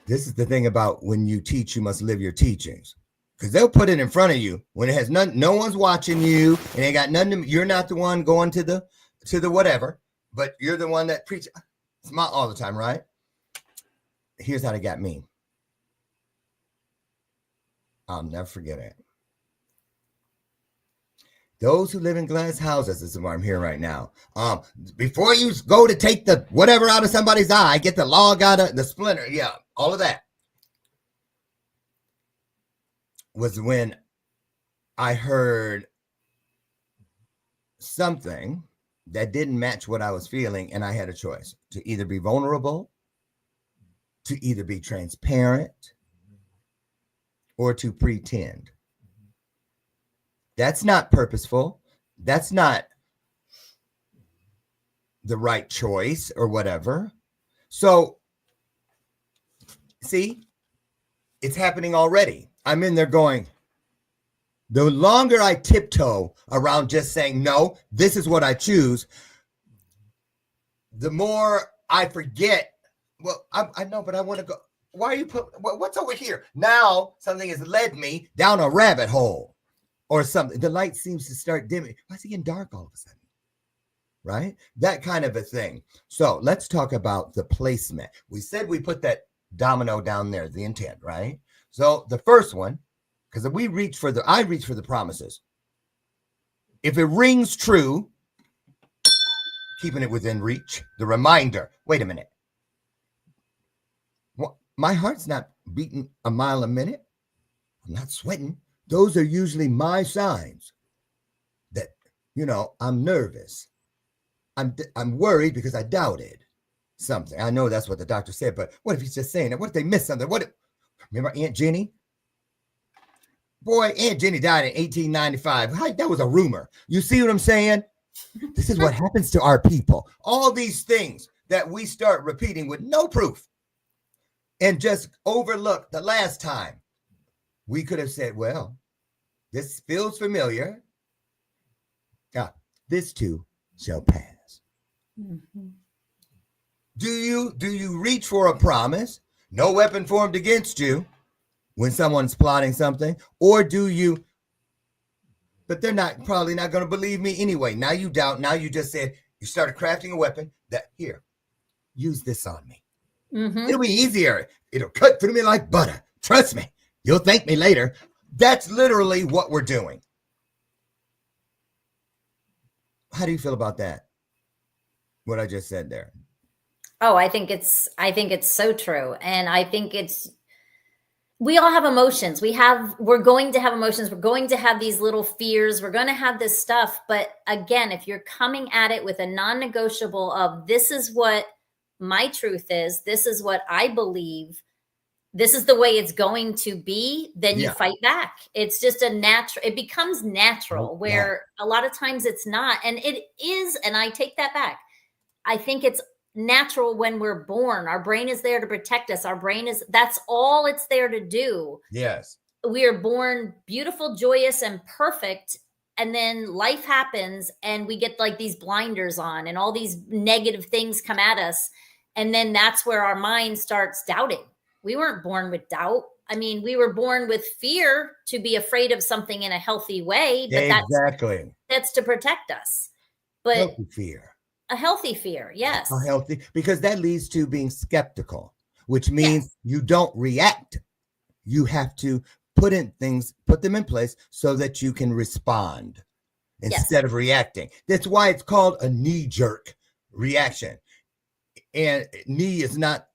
this is the thing about when you teach, you must live your teachings. Because they'll put it in front of you when it has no one's watching you and they got nothing. You're not the one going to the whatever, but you're the one that preaches. It's not all the time, right? Here's how they got me. I'll never forget it. Those who live in glass houses, this is what I'm hearing right now. Before you go to take the whatever out of somebody's eye, get the log out of the splinter. Yeah, all of that. Was when I heard something that didn't match what I was feeling, and I had a choice to either be vulnerable, to either be transparent, or to pretend. That's not purposeful. That's not the right choice or whatever. So, see, it's happening already. I'm in there going, the longer I tiptoe around just saying, no, this is what I choose, the more I forget, well, I know, but I want to go. Why are you what's over here? Now something has led me down a rabbit hole or something. The light seems to start dimming. Why is it getting dark all of a sudden? Right? That kind of a thing. So let's talk about the placement. We said we put that domino down there, the intent, right? So the first one, because I reach for the promises. If it rings true, keeping it within reach, the reminder, wait a minute. My heart's not beating a mile a minute. I'm not sweating. Those are usually my signs that, I'm nervous. I'm worried because I doubted something. I know that's what the doctor said, but what if he's just saying it? What if they missed something? Remember Aunt Jenny? Boy, Aunt Jenny died in 1895. That was a rumor. You see what I'm saying? This is what happens to our people. All these things that we start repeating with no proof and just overlook the last time. We could have said, well, this feels familiar. This too shall pass. Mm-hmm. Do you reach for a promise? No weapon formed against you when someone's plotting something? Or do you but they're probably not going to believe me anyway. Now you doubt. Now you just said you started crafting a weapon that here, use this on me. It'll be easier. It'll cut through me like butter. Trust me. You'll thank me later. That's literally what we're doing. How do you feel about that? What I just said there. Oh, I think it's so true. And I think we all have emotions. We're going to have emotions. We're going to have these little fears. We're going to have this stuff. But again, if you're coming at it with a non-negotiable of this is what my truth is, this is what I believe, this is the way it's going to be, then you fight back. It's just it becomes natural where a lot of times it's not. And it is, and I take that back. I think it's natural when we're born. Our brain is there to protect us. That's all it's there to do. Yes. We are born beautiful, joyous, and perfect. And then life happens and we get like these blinders on and all these negative things come at us. And then that's where our mind starts doubting. We weren't born with doubt. I mean, we were born with fear to be afraid of something in a healthy way, but that's to protect us. But healthy fear. A healthy fear, yes. A healthy, because that leads to being skeptical, which means you don't react. You have to put them in place so that you can respond instead of reacting. That's why it's called a knee-jerk reaction. And knee is not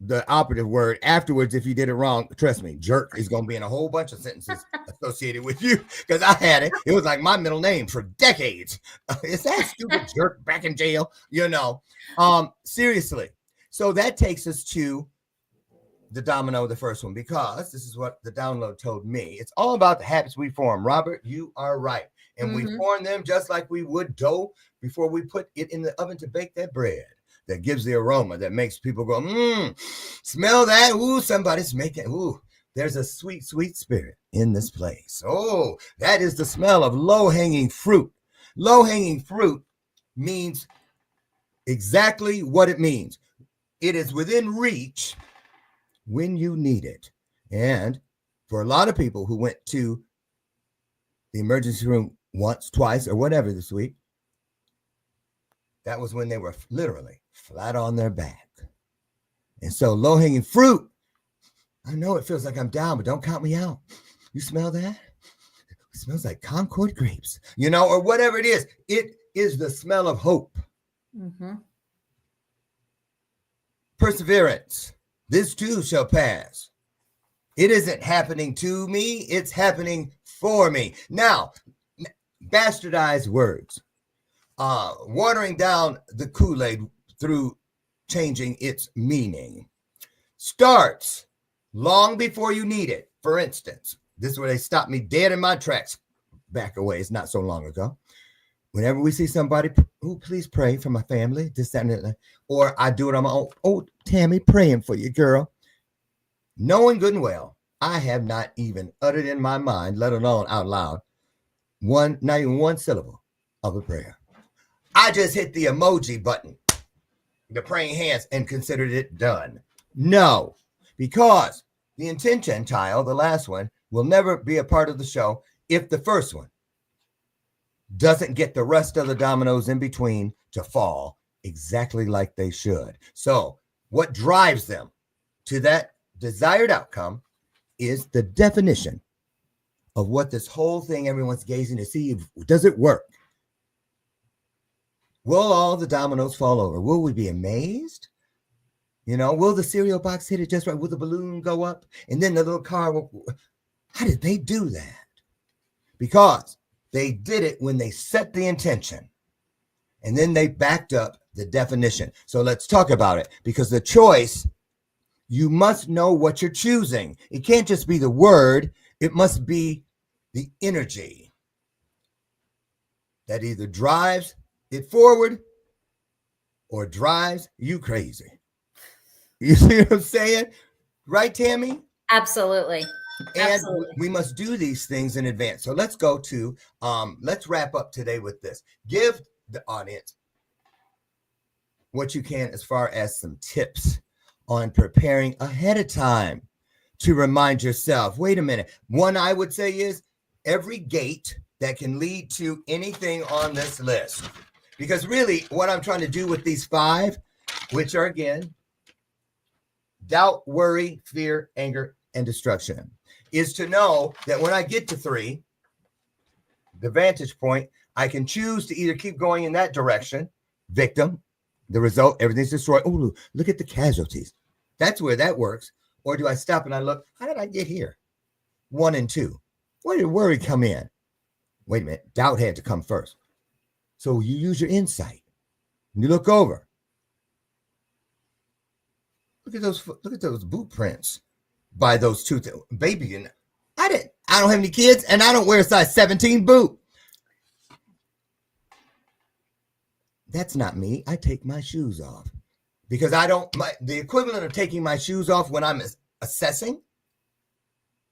the operative word. Afterwards, if you did it wrong, trust me, jerk is going to be in a whole bunch of sentences associated with you, because I had it. It was like my middle name for decades. Is that stupid jerk back in jail? Seriously. So that takes us to the domino, the first one, because this is what the download told me. It's all about the habits we form. Robert, you are right. And we form them just like we would dough before we put it in the oven to bake that bread. That gives the aroma that makes people go, smell that. Ooh, somebody's making, there's a sweet, sweet spirit in this place. Oh, that is the smell of low-hanging fruit. Low-hanging fruit means exactly what it means. It is within reach when you need it. And for a lot of people who went to the emergency room once, twice, or whatever this week, that was when they were literally flat on their back. And so low-hanging fruit, I know it feels like I'm down, but don't count me out. You smell that? It smells like Concord grapes, or whatever it is. It is the smell of hope. Perseverance. This too shall pass. It isn't happening to me. It's happening for me. Now, bastardized words. Watering down the Kool-Aid through changing its meaning starts long before you need it. For instance, this is where they stopped me dead in my tracks back away. It's not so long ago. Whenever we see somebody, please pray for my family, this, that, and that, or I do it on my own. Oh, Tammy, praying for you, girl. Knowing good and well, I have not even uttered in my mind, let alone out loud, not even one syllable of a prayer. I just hit the emoji button, the praying hands, and considered it done. No, because the intention tile, the last one, will never be a part of the show if the first one doesn't get the rest of the dominoes in between to fall exactly like they should. So what drives them to that desired outcome is the definition of what this whole thing everyone's gazing to see. Does it work? Will all the dominoes fall over? Will we be amazed? Will the cereal box hit it just right? Will the balloon go up? And then the little car will... How did they do that? Because they did it when they set the intention. And then they backed up the definition. So let's talk about it. Because the choice, you must know what you're choosing. It can't just be the word. It must be the energy that either drives it forward or drives you crazy. You see what I'm saying? Right, Tammy? Absolutely. And we must do these things in advance. So let's go to, let's wrap up today with this. Give the audience what you can as far as some tips on preparing ahead of time to remind yourself, wait a minute. One I would say is every gate that can lead to anything on this list. Because really, what I'm trying to do with these 5, which are again, doubt, worry, fear, anger, and destruction, is to know that when I get to 3, the vantage point, I can choose to either keep going in that direction, victim, the result, everything's destroyed. Oh, look at the casualties. That's where that works. Or do I stop and I look, how did I get here? 1 and 2. Where did worry come in? Wait a minute, doubt had to come first. So you use your insight. You look over. Look at those boot prints by those 2 baby. And I don't have any kids, and I don't wear a size 17 boot. That's not me. I take my shoes off because the equivalent of taking my shoes off when I'm assessing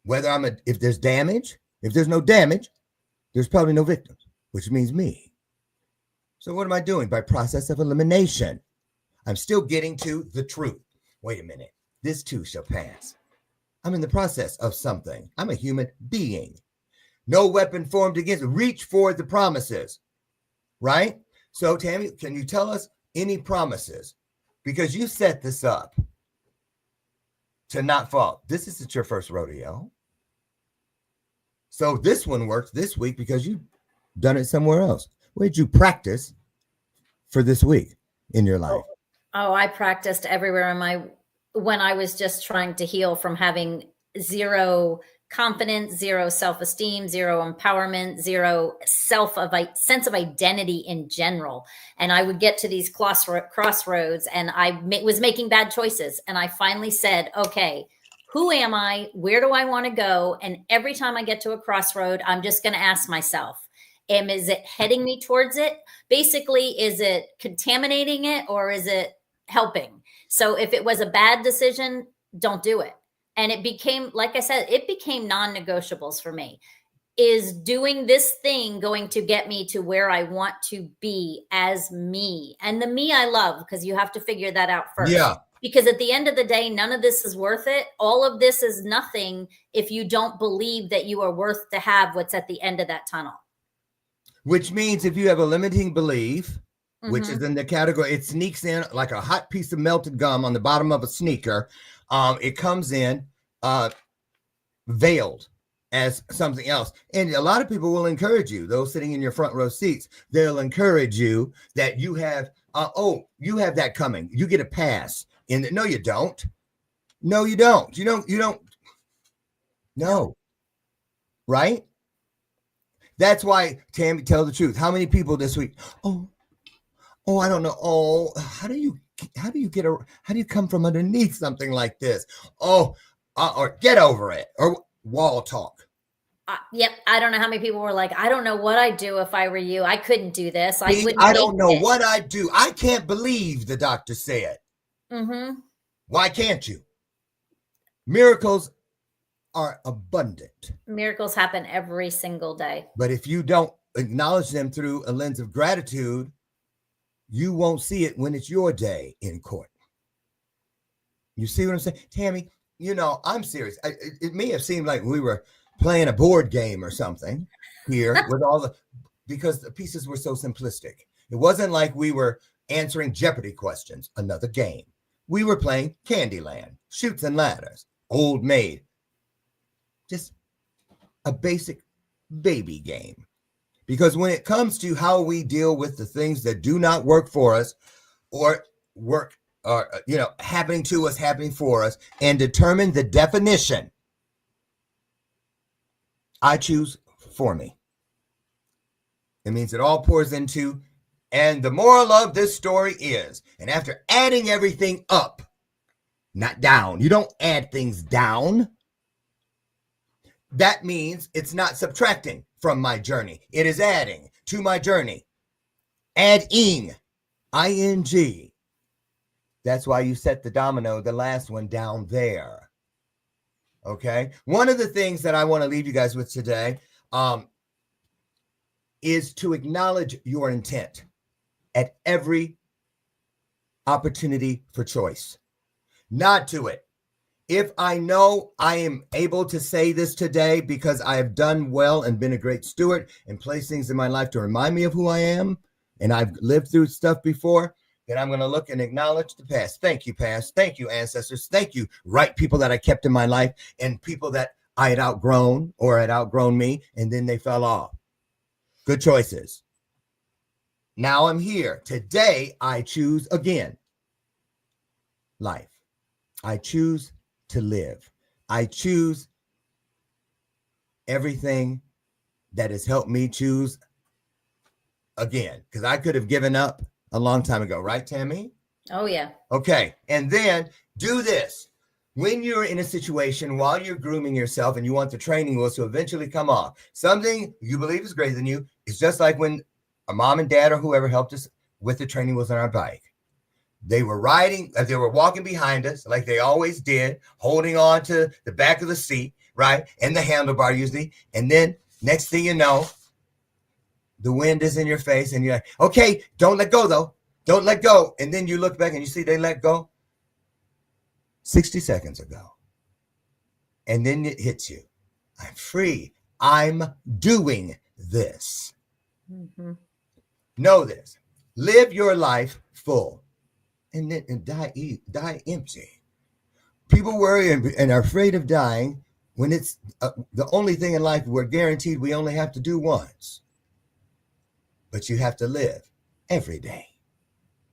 whether if there's damage, if there's no damage, there's probably no victims, which means me. So what am I doing? By process of elimination, I'm still getting to the truth. Wait a minute. This too shall pass. I'm in the process of something. I'm a human being. No weapon formed against. Reach for the promises, right? So Tammy, can you tell us any promises? Because you set this up to not fall. This isn't your first rodeo. So this one worked this week because you've done it somewhere else. Where did you practice for this week in your life? Oh, I practiced everywhere when I was just trying to heal from having zero confidence, zero self-esteem, zero empowerment, zero sense of identity in general. And I would get to these crossroads and I was making bad choices. And I finally said, okay, who am I? Where do I want to go? And every time I get to a crossroad, I'm just going to ask myself, is it heading me towards it? Basically, is it contaminating it or is it helping? So if it was a bad decision, don't do it. And it became, like I said, it became non-negotiables for me. Is doing this thing going to get me to where I want to be as me? And the me I love, because you have to figure that out first. Yeah. Because at the end of the day, none of this is worth it. All of this is nothing if you don't believe that you are worth to have what's at the end of that tunnel. Which means if you have a limiting belief, which is in the category, it sneaks in like a hot piece of melted gum on the bottom of a sneaker. It comes in veiled as something else. And a lot of people will encourage you, those sitting in your front row seats, they'll encourage you that you have, you have that coming. You get a pass. No, you don't. No, you don't. You don't. No. Right? That's why, Tammy, tell the truth. How many people this week? Oh, I don't know. Oh, how do you come from underneath something like this? Or get over it, or wall talk. Yep. I don't know how many people were like, I don't know what I'd do if I were you. I couldn't do this. I don't know what I'd do. I can't believe the doctor said. Why can't you? Miracles are abundant. Miracles happen every single day. But if you don't acknowledge them through a lens of gratitude, you won't see it when it's your day in court. You see what I'm saying? Tammy, I'm serious. It may have seemed like we were playing a board game or something here with because the pieces were so simplistic. It wasn't like we were answering Jeopardy questions, another game. We were playing Candyland, Chutes and Ladders, Old Maid. Just a basic baby game. Because when it comes to how we deal with the things that do not work for us or work, happening to us, happening for us, and determine the definition, I choose for me. It means it all pours into, and the moral of this story is, and after adding everything up, not down, you don't add things down. That means it's not subtracting from my journey. It is adding to my journey. Adding, ing. That's why you set the domino, the last one, down there. Okay? One of the things that I want to leave you guys with today is to acknowledge your intent at every opportunity for choice. Nod to it. If I know I am able to say this today because I have done well and been a great steward and placed things in my life to remind me of who I am, and I've lived through stuff before, then I'm going to look and acknowledge the past. Thank you, past. Thank you, ancestors. Thank you, right people that I kept in my life and people that I had outgrown or had outgrown me, and then they fell off. Good choices. Now I'm here. Today, I choose again life. I choose to live. I choose everything that has helped me choose again, because I could have given up a long time ago, right, Tammy? Oh, yeah. Okay. And then do this. When you're in a situation while you're grooming yourself and you want the training wheels to eventually come off, something you believe is greater than you, is just like when a mom and dad or whoever helped us with the training wheels on our bike. They were they were walking behind us like they always did, holding on to the back of the seat, right? And the handlebar usually. And then next thing you know, the wind is in your face and you're like, okay, don't let go though. Don't let go. And then you look back and you see they let go 60 seconds ago. And then it hits you. I'm free. I'm doing this. Mm-hmm. Know this. Live your life full. And then die empty. People worry and are afraid of dying when it's the only thing in life we're guaranteed we only have to do once. But you have to live every day.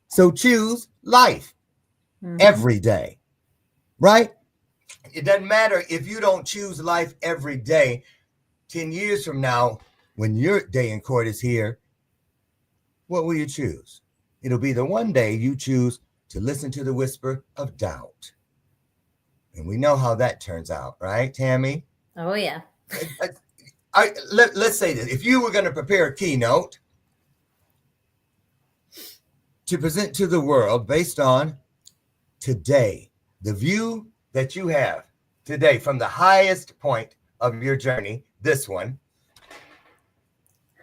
So choose life every day, right? It doesn't matter if you don't choose life every day. 10 years from now, when your day in court is here, what will you choose? It'll be the one day you choose to listen to the whisper of doubt. And we know how that turns out, right, Tammy? Oh, yeah. Let's say this. If you were going to prepare a keynote to present to the world based on today, the view that you have today from the highest point of your journey, this one,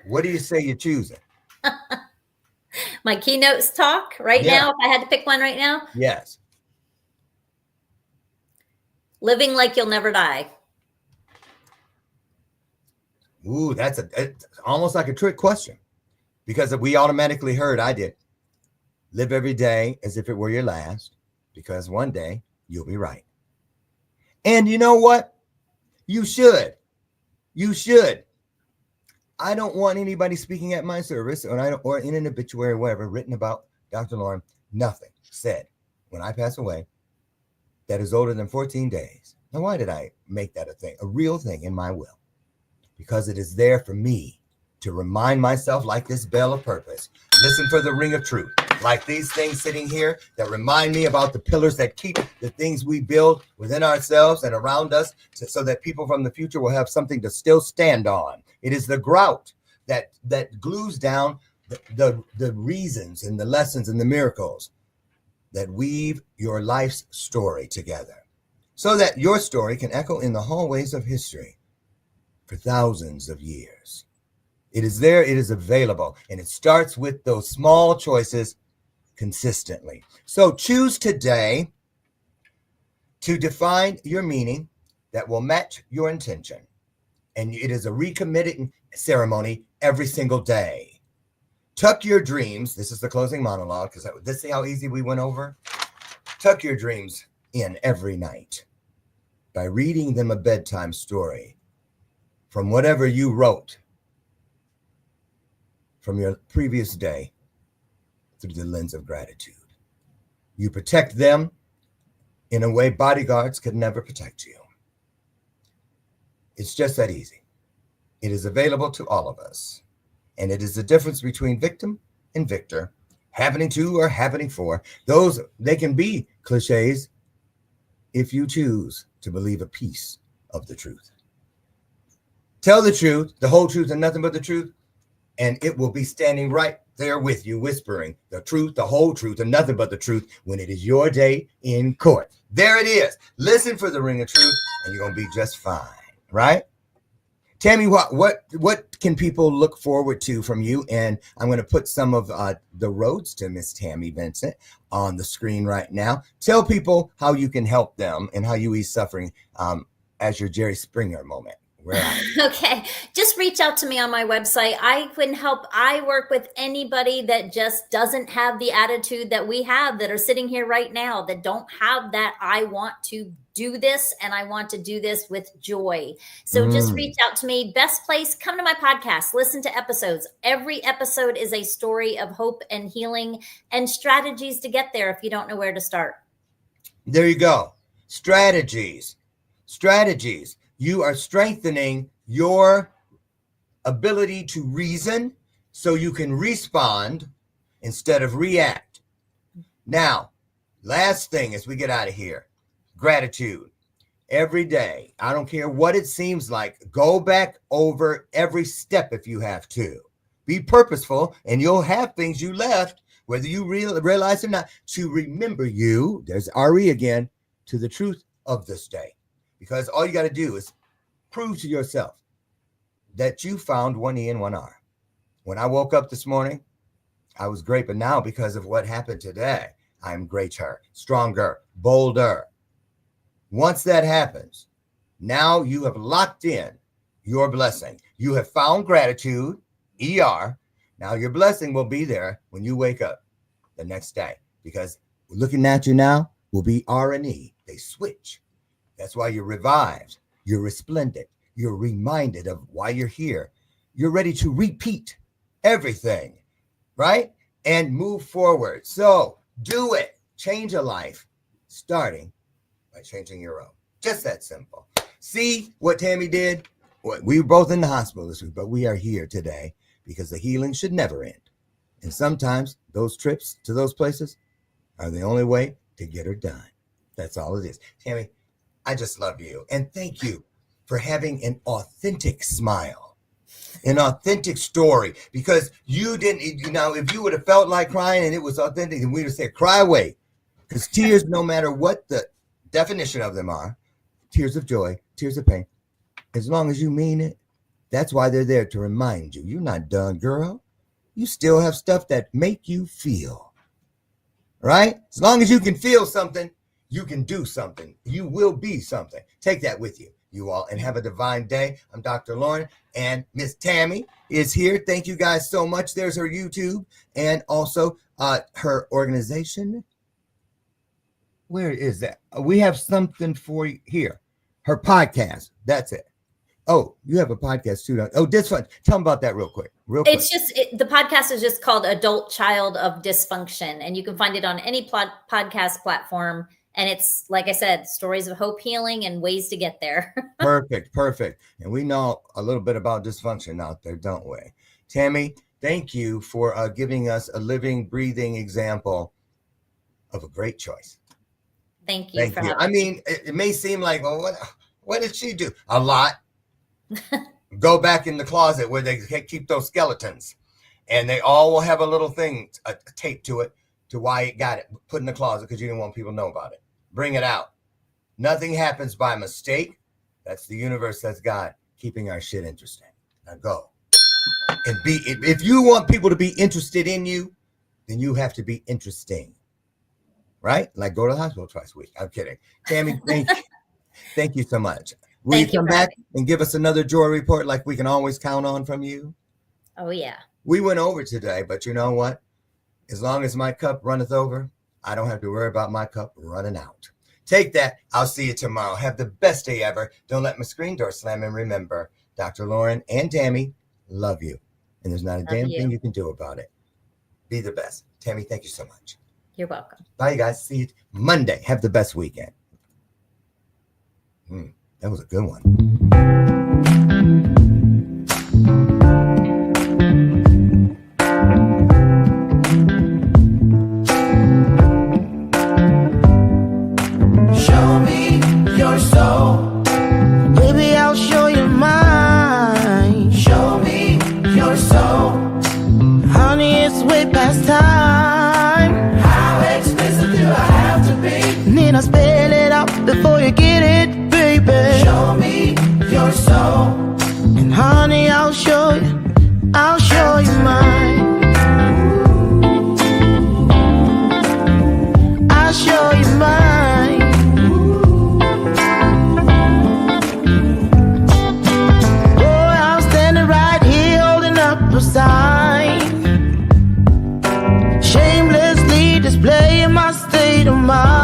what do you say you're choosing? My keynotes talk right now, if I had to pick one right now. Yes. Living like you'll never die. Ooh, it's almost like a trick question, because we automatically heard, I did, live every day as if it were your last, because one day you'll be right. And you know what? You should. You should. I don't want anybody speaking at my service or in an obituary or whatever written about Dr. Lauren. Nothing said when I pass away that is older than 14 days. Now, why did I make that a real thing in my will? Because it is there for me to remind myself, like this bell of purpose. Listen for the ring of truth, like these things sitting here that remind me about the pillars that keep the things we build within ourselves and around us, so that people from the future will have something to still stand on. It is the grout that glues down the reasons and the lessons and the miracles that weave your life's story together, so that your story can echo in the hallways of history for thousands of years. It is there, it is available, and it starts with those small choices consistently. So choose today to define your meaning that will match your intention. And it is a recommitting ceremony every single day. Tuck your dreams. This is the closing monologue, because let's see how easy we went over. Tuck your dreams in every night by reading them a bedtime story from whatever you wrote from your previous day through the lens of gratitude. You protect them in a way bodyguards could never protect you. It's just that easy. It is available to all of us. And it is the difference between victim and victor, happening to or happening for. They can be cliches if you choose to believe a piece of the truth. Tell the truth, the whole truth, and nothing but the truth, and it will be standing right there with you, whispering the truth, the whole truth, and nothing but the truth when it is your day in court. There it is. Listen for the ring of truth, and you're going to be just fine, right? Tammy, what can people look forward to from you? And I'm going to put some of the roads to Miss Tammy Vincent on the screen right now. Tell people how you can help them and how you ease suffering as your Jerry Springer moment. Okay. Just reach out to me on my website. I can help. I work with anybody that just doesn't have the attitude that we have, that are sitting here right now, that don't have that. I want to do this and I want to do this with joy. So just reach out to me. Best place, come to my podcast, listen to episodes. Every episode is a story of hope and healing and strategies to get there if you don't know where to start. There you go. Strategies. You are strengthening your ability to reason so you can respond instead of react. Now, last thing as we get out of here, gratitude. Every day, I don't care what it seems like, go back over every step if you have to. Be purposeful, and you'll have things you left, whether you realize it or not, to remember you, there's RE again, to the truth of this day. Because all you got to do is prove to yourself that you found one E and one R. When I woke up this morning, I was great, but now because of what happened today, I'm greater, stronger, bolder. Once that happens, now you have locked in your blessing. You have found gratitude, ER. Now your blessing will be there when you wake up the next day, because looking at you now will be R and E. They switch. That's why you're revived, you're resplendent, you're reminded of why you're here. You're ready to repeat everything, right? And move forward. So do it. Change a life, starting by changing your own. Just that simple. See what Tammy did? We were both in the hospital this week, but we are here today because the healing should never end. And sometimes those trips to those places are the only way to get her done. That's all it is. Tammy, I just love you. And thank you for having an authentic smile, an authentic story, because you didn't, if you would have felt like crying and it was authentic, then we would have said, cry away. Because tears, no matter what the definition of them are, tears of joy, tears of pain, as long as you mean it, that's why they're there, to remind you, you're not done, girl. You still have stuff that make you feel, right? As long as you can feel something, you can do something. You will be something. Take that with you, you all, and have a divine day. I'm Dr. Lauren, and Miss Tammy is here. Thank you guys so much. There's her YouTube and also her organization. Where is that? We have something for you here. Her podcast. That's it. Oh, you have a podcast too. Oh, Dysfunction. Tell them about that real quick. It's just, the podcast is just called Adult Child of Dysfunction, and you can find it on any podcast platform. And it's, like I said, stories of hope, healing, and ways to get there. Perfect. And we know a little bit about dysfunction out there, don't we? Tammy, thank you for giving us a living, breathing example of a great choice. Thank you. I mean, it may seem like, well, what did she do? A lot. Go back in the closet where they keep those skeletons, and they all will have a little thing, a tape to it, to why it got it put in the closet, because you didn't want people to know about it. Bring it out. Nothing happens by mistake. That's the universe. That's God keeping our shit interesting. Now go and be. If you want people to be interested in you, then you have to be interesting, right? Like go to the hospital twice a week. I'm kidding. Tammy, thank you so much. Will you come back and give us another joy report like we can always count on from you? Oh, yeah. We went over today, but you know what? As long as my cup runneth over, I don't have to worry about my cup running out. Take that. I'll see you tomorrow. Have the best day ever. Don't let my screen door slam. And remember, Dr. Lauren and Tammy love you. And there's not a damn thing you can do about it. Be the best. Tammy, thank you so much. You're welcome. Bye, you guys. See you Monday. Have the best weekend. That was a good one. Show me your soul. Baby, I'll show you mine. Show me your soul. Honey, it's way past time. How expensive do I have to be? Need I spell it out before you get it? Show me your soul. displaying my state of mind.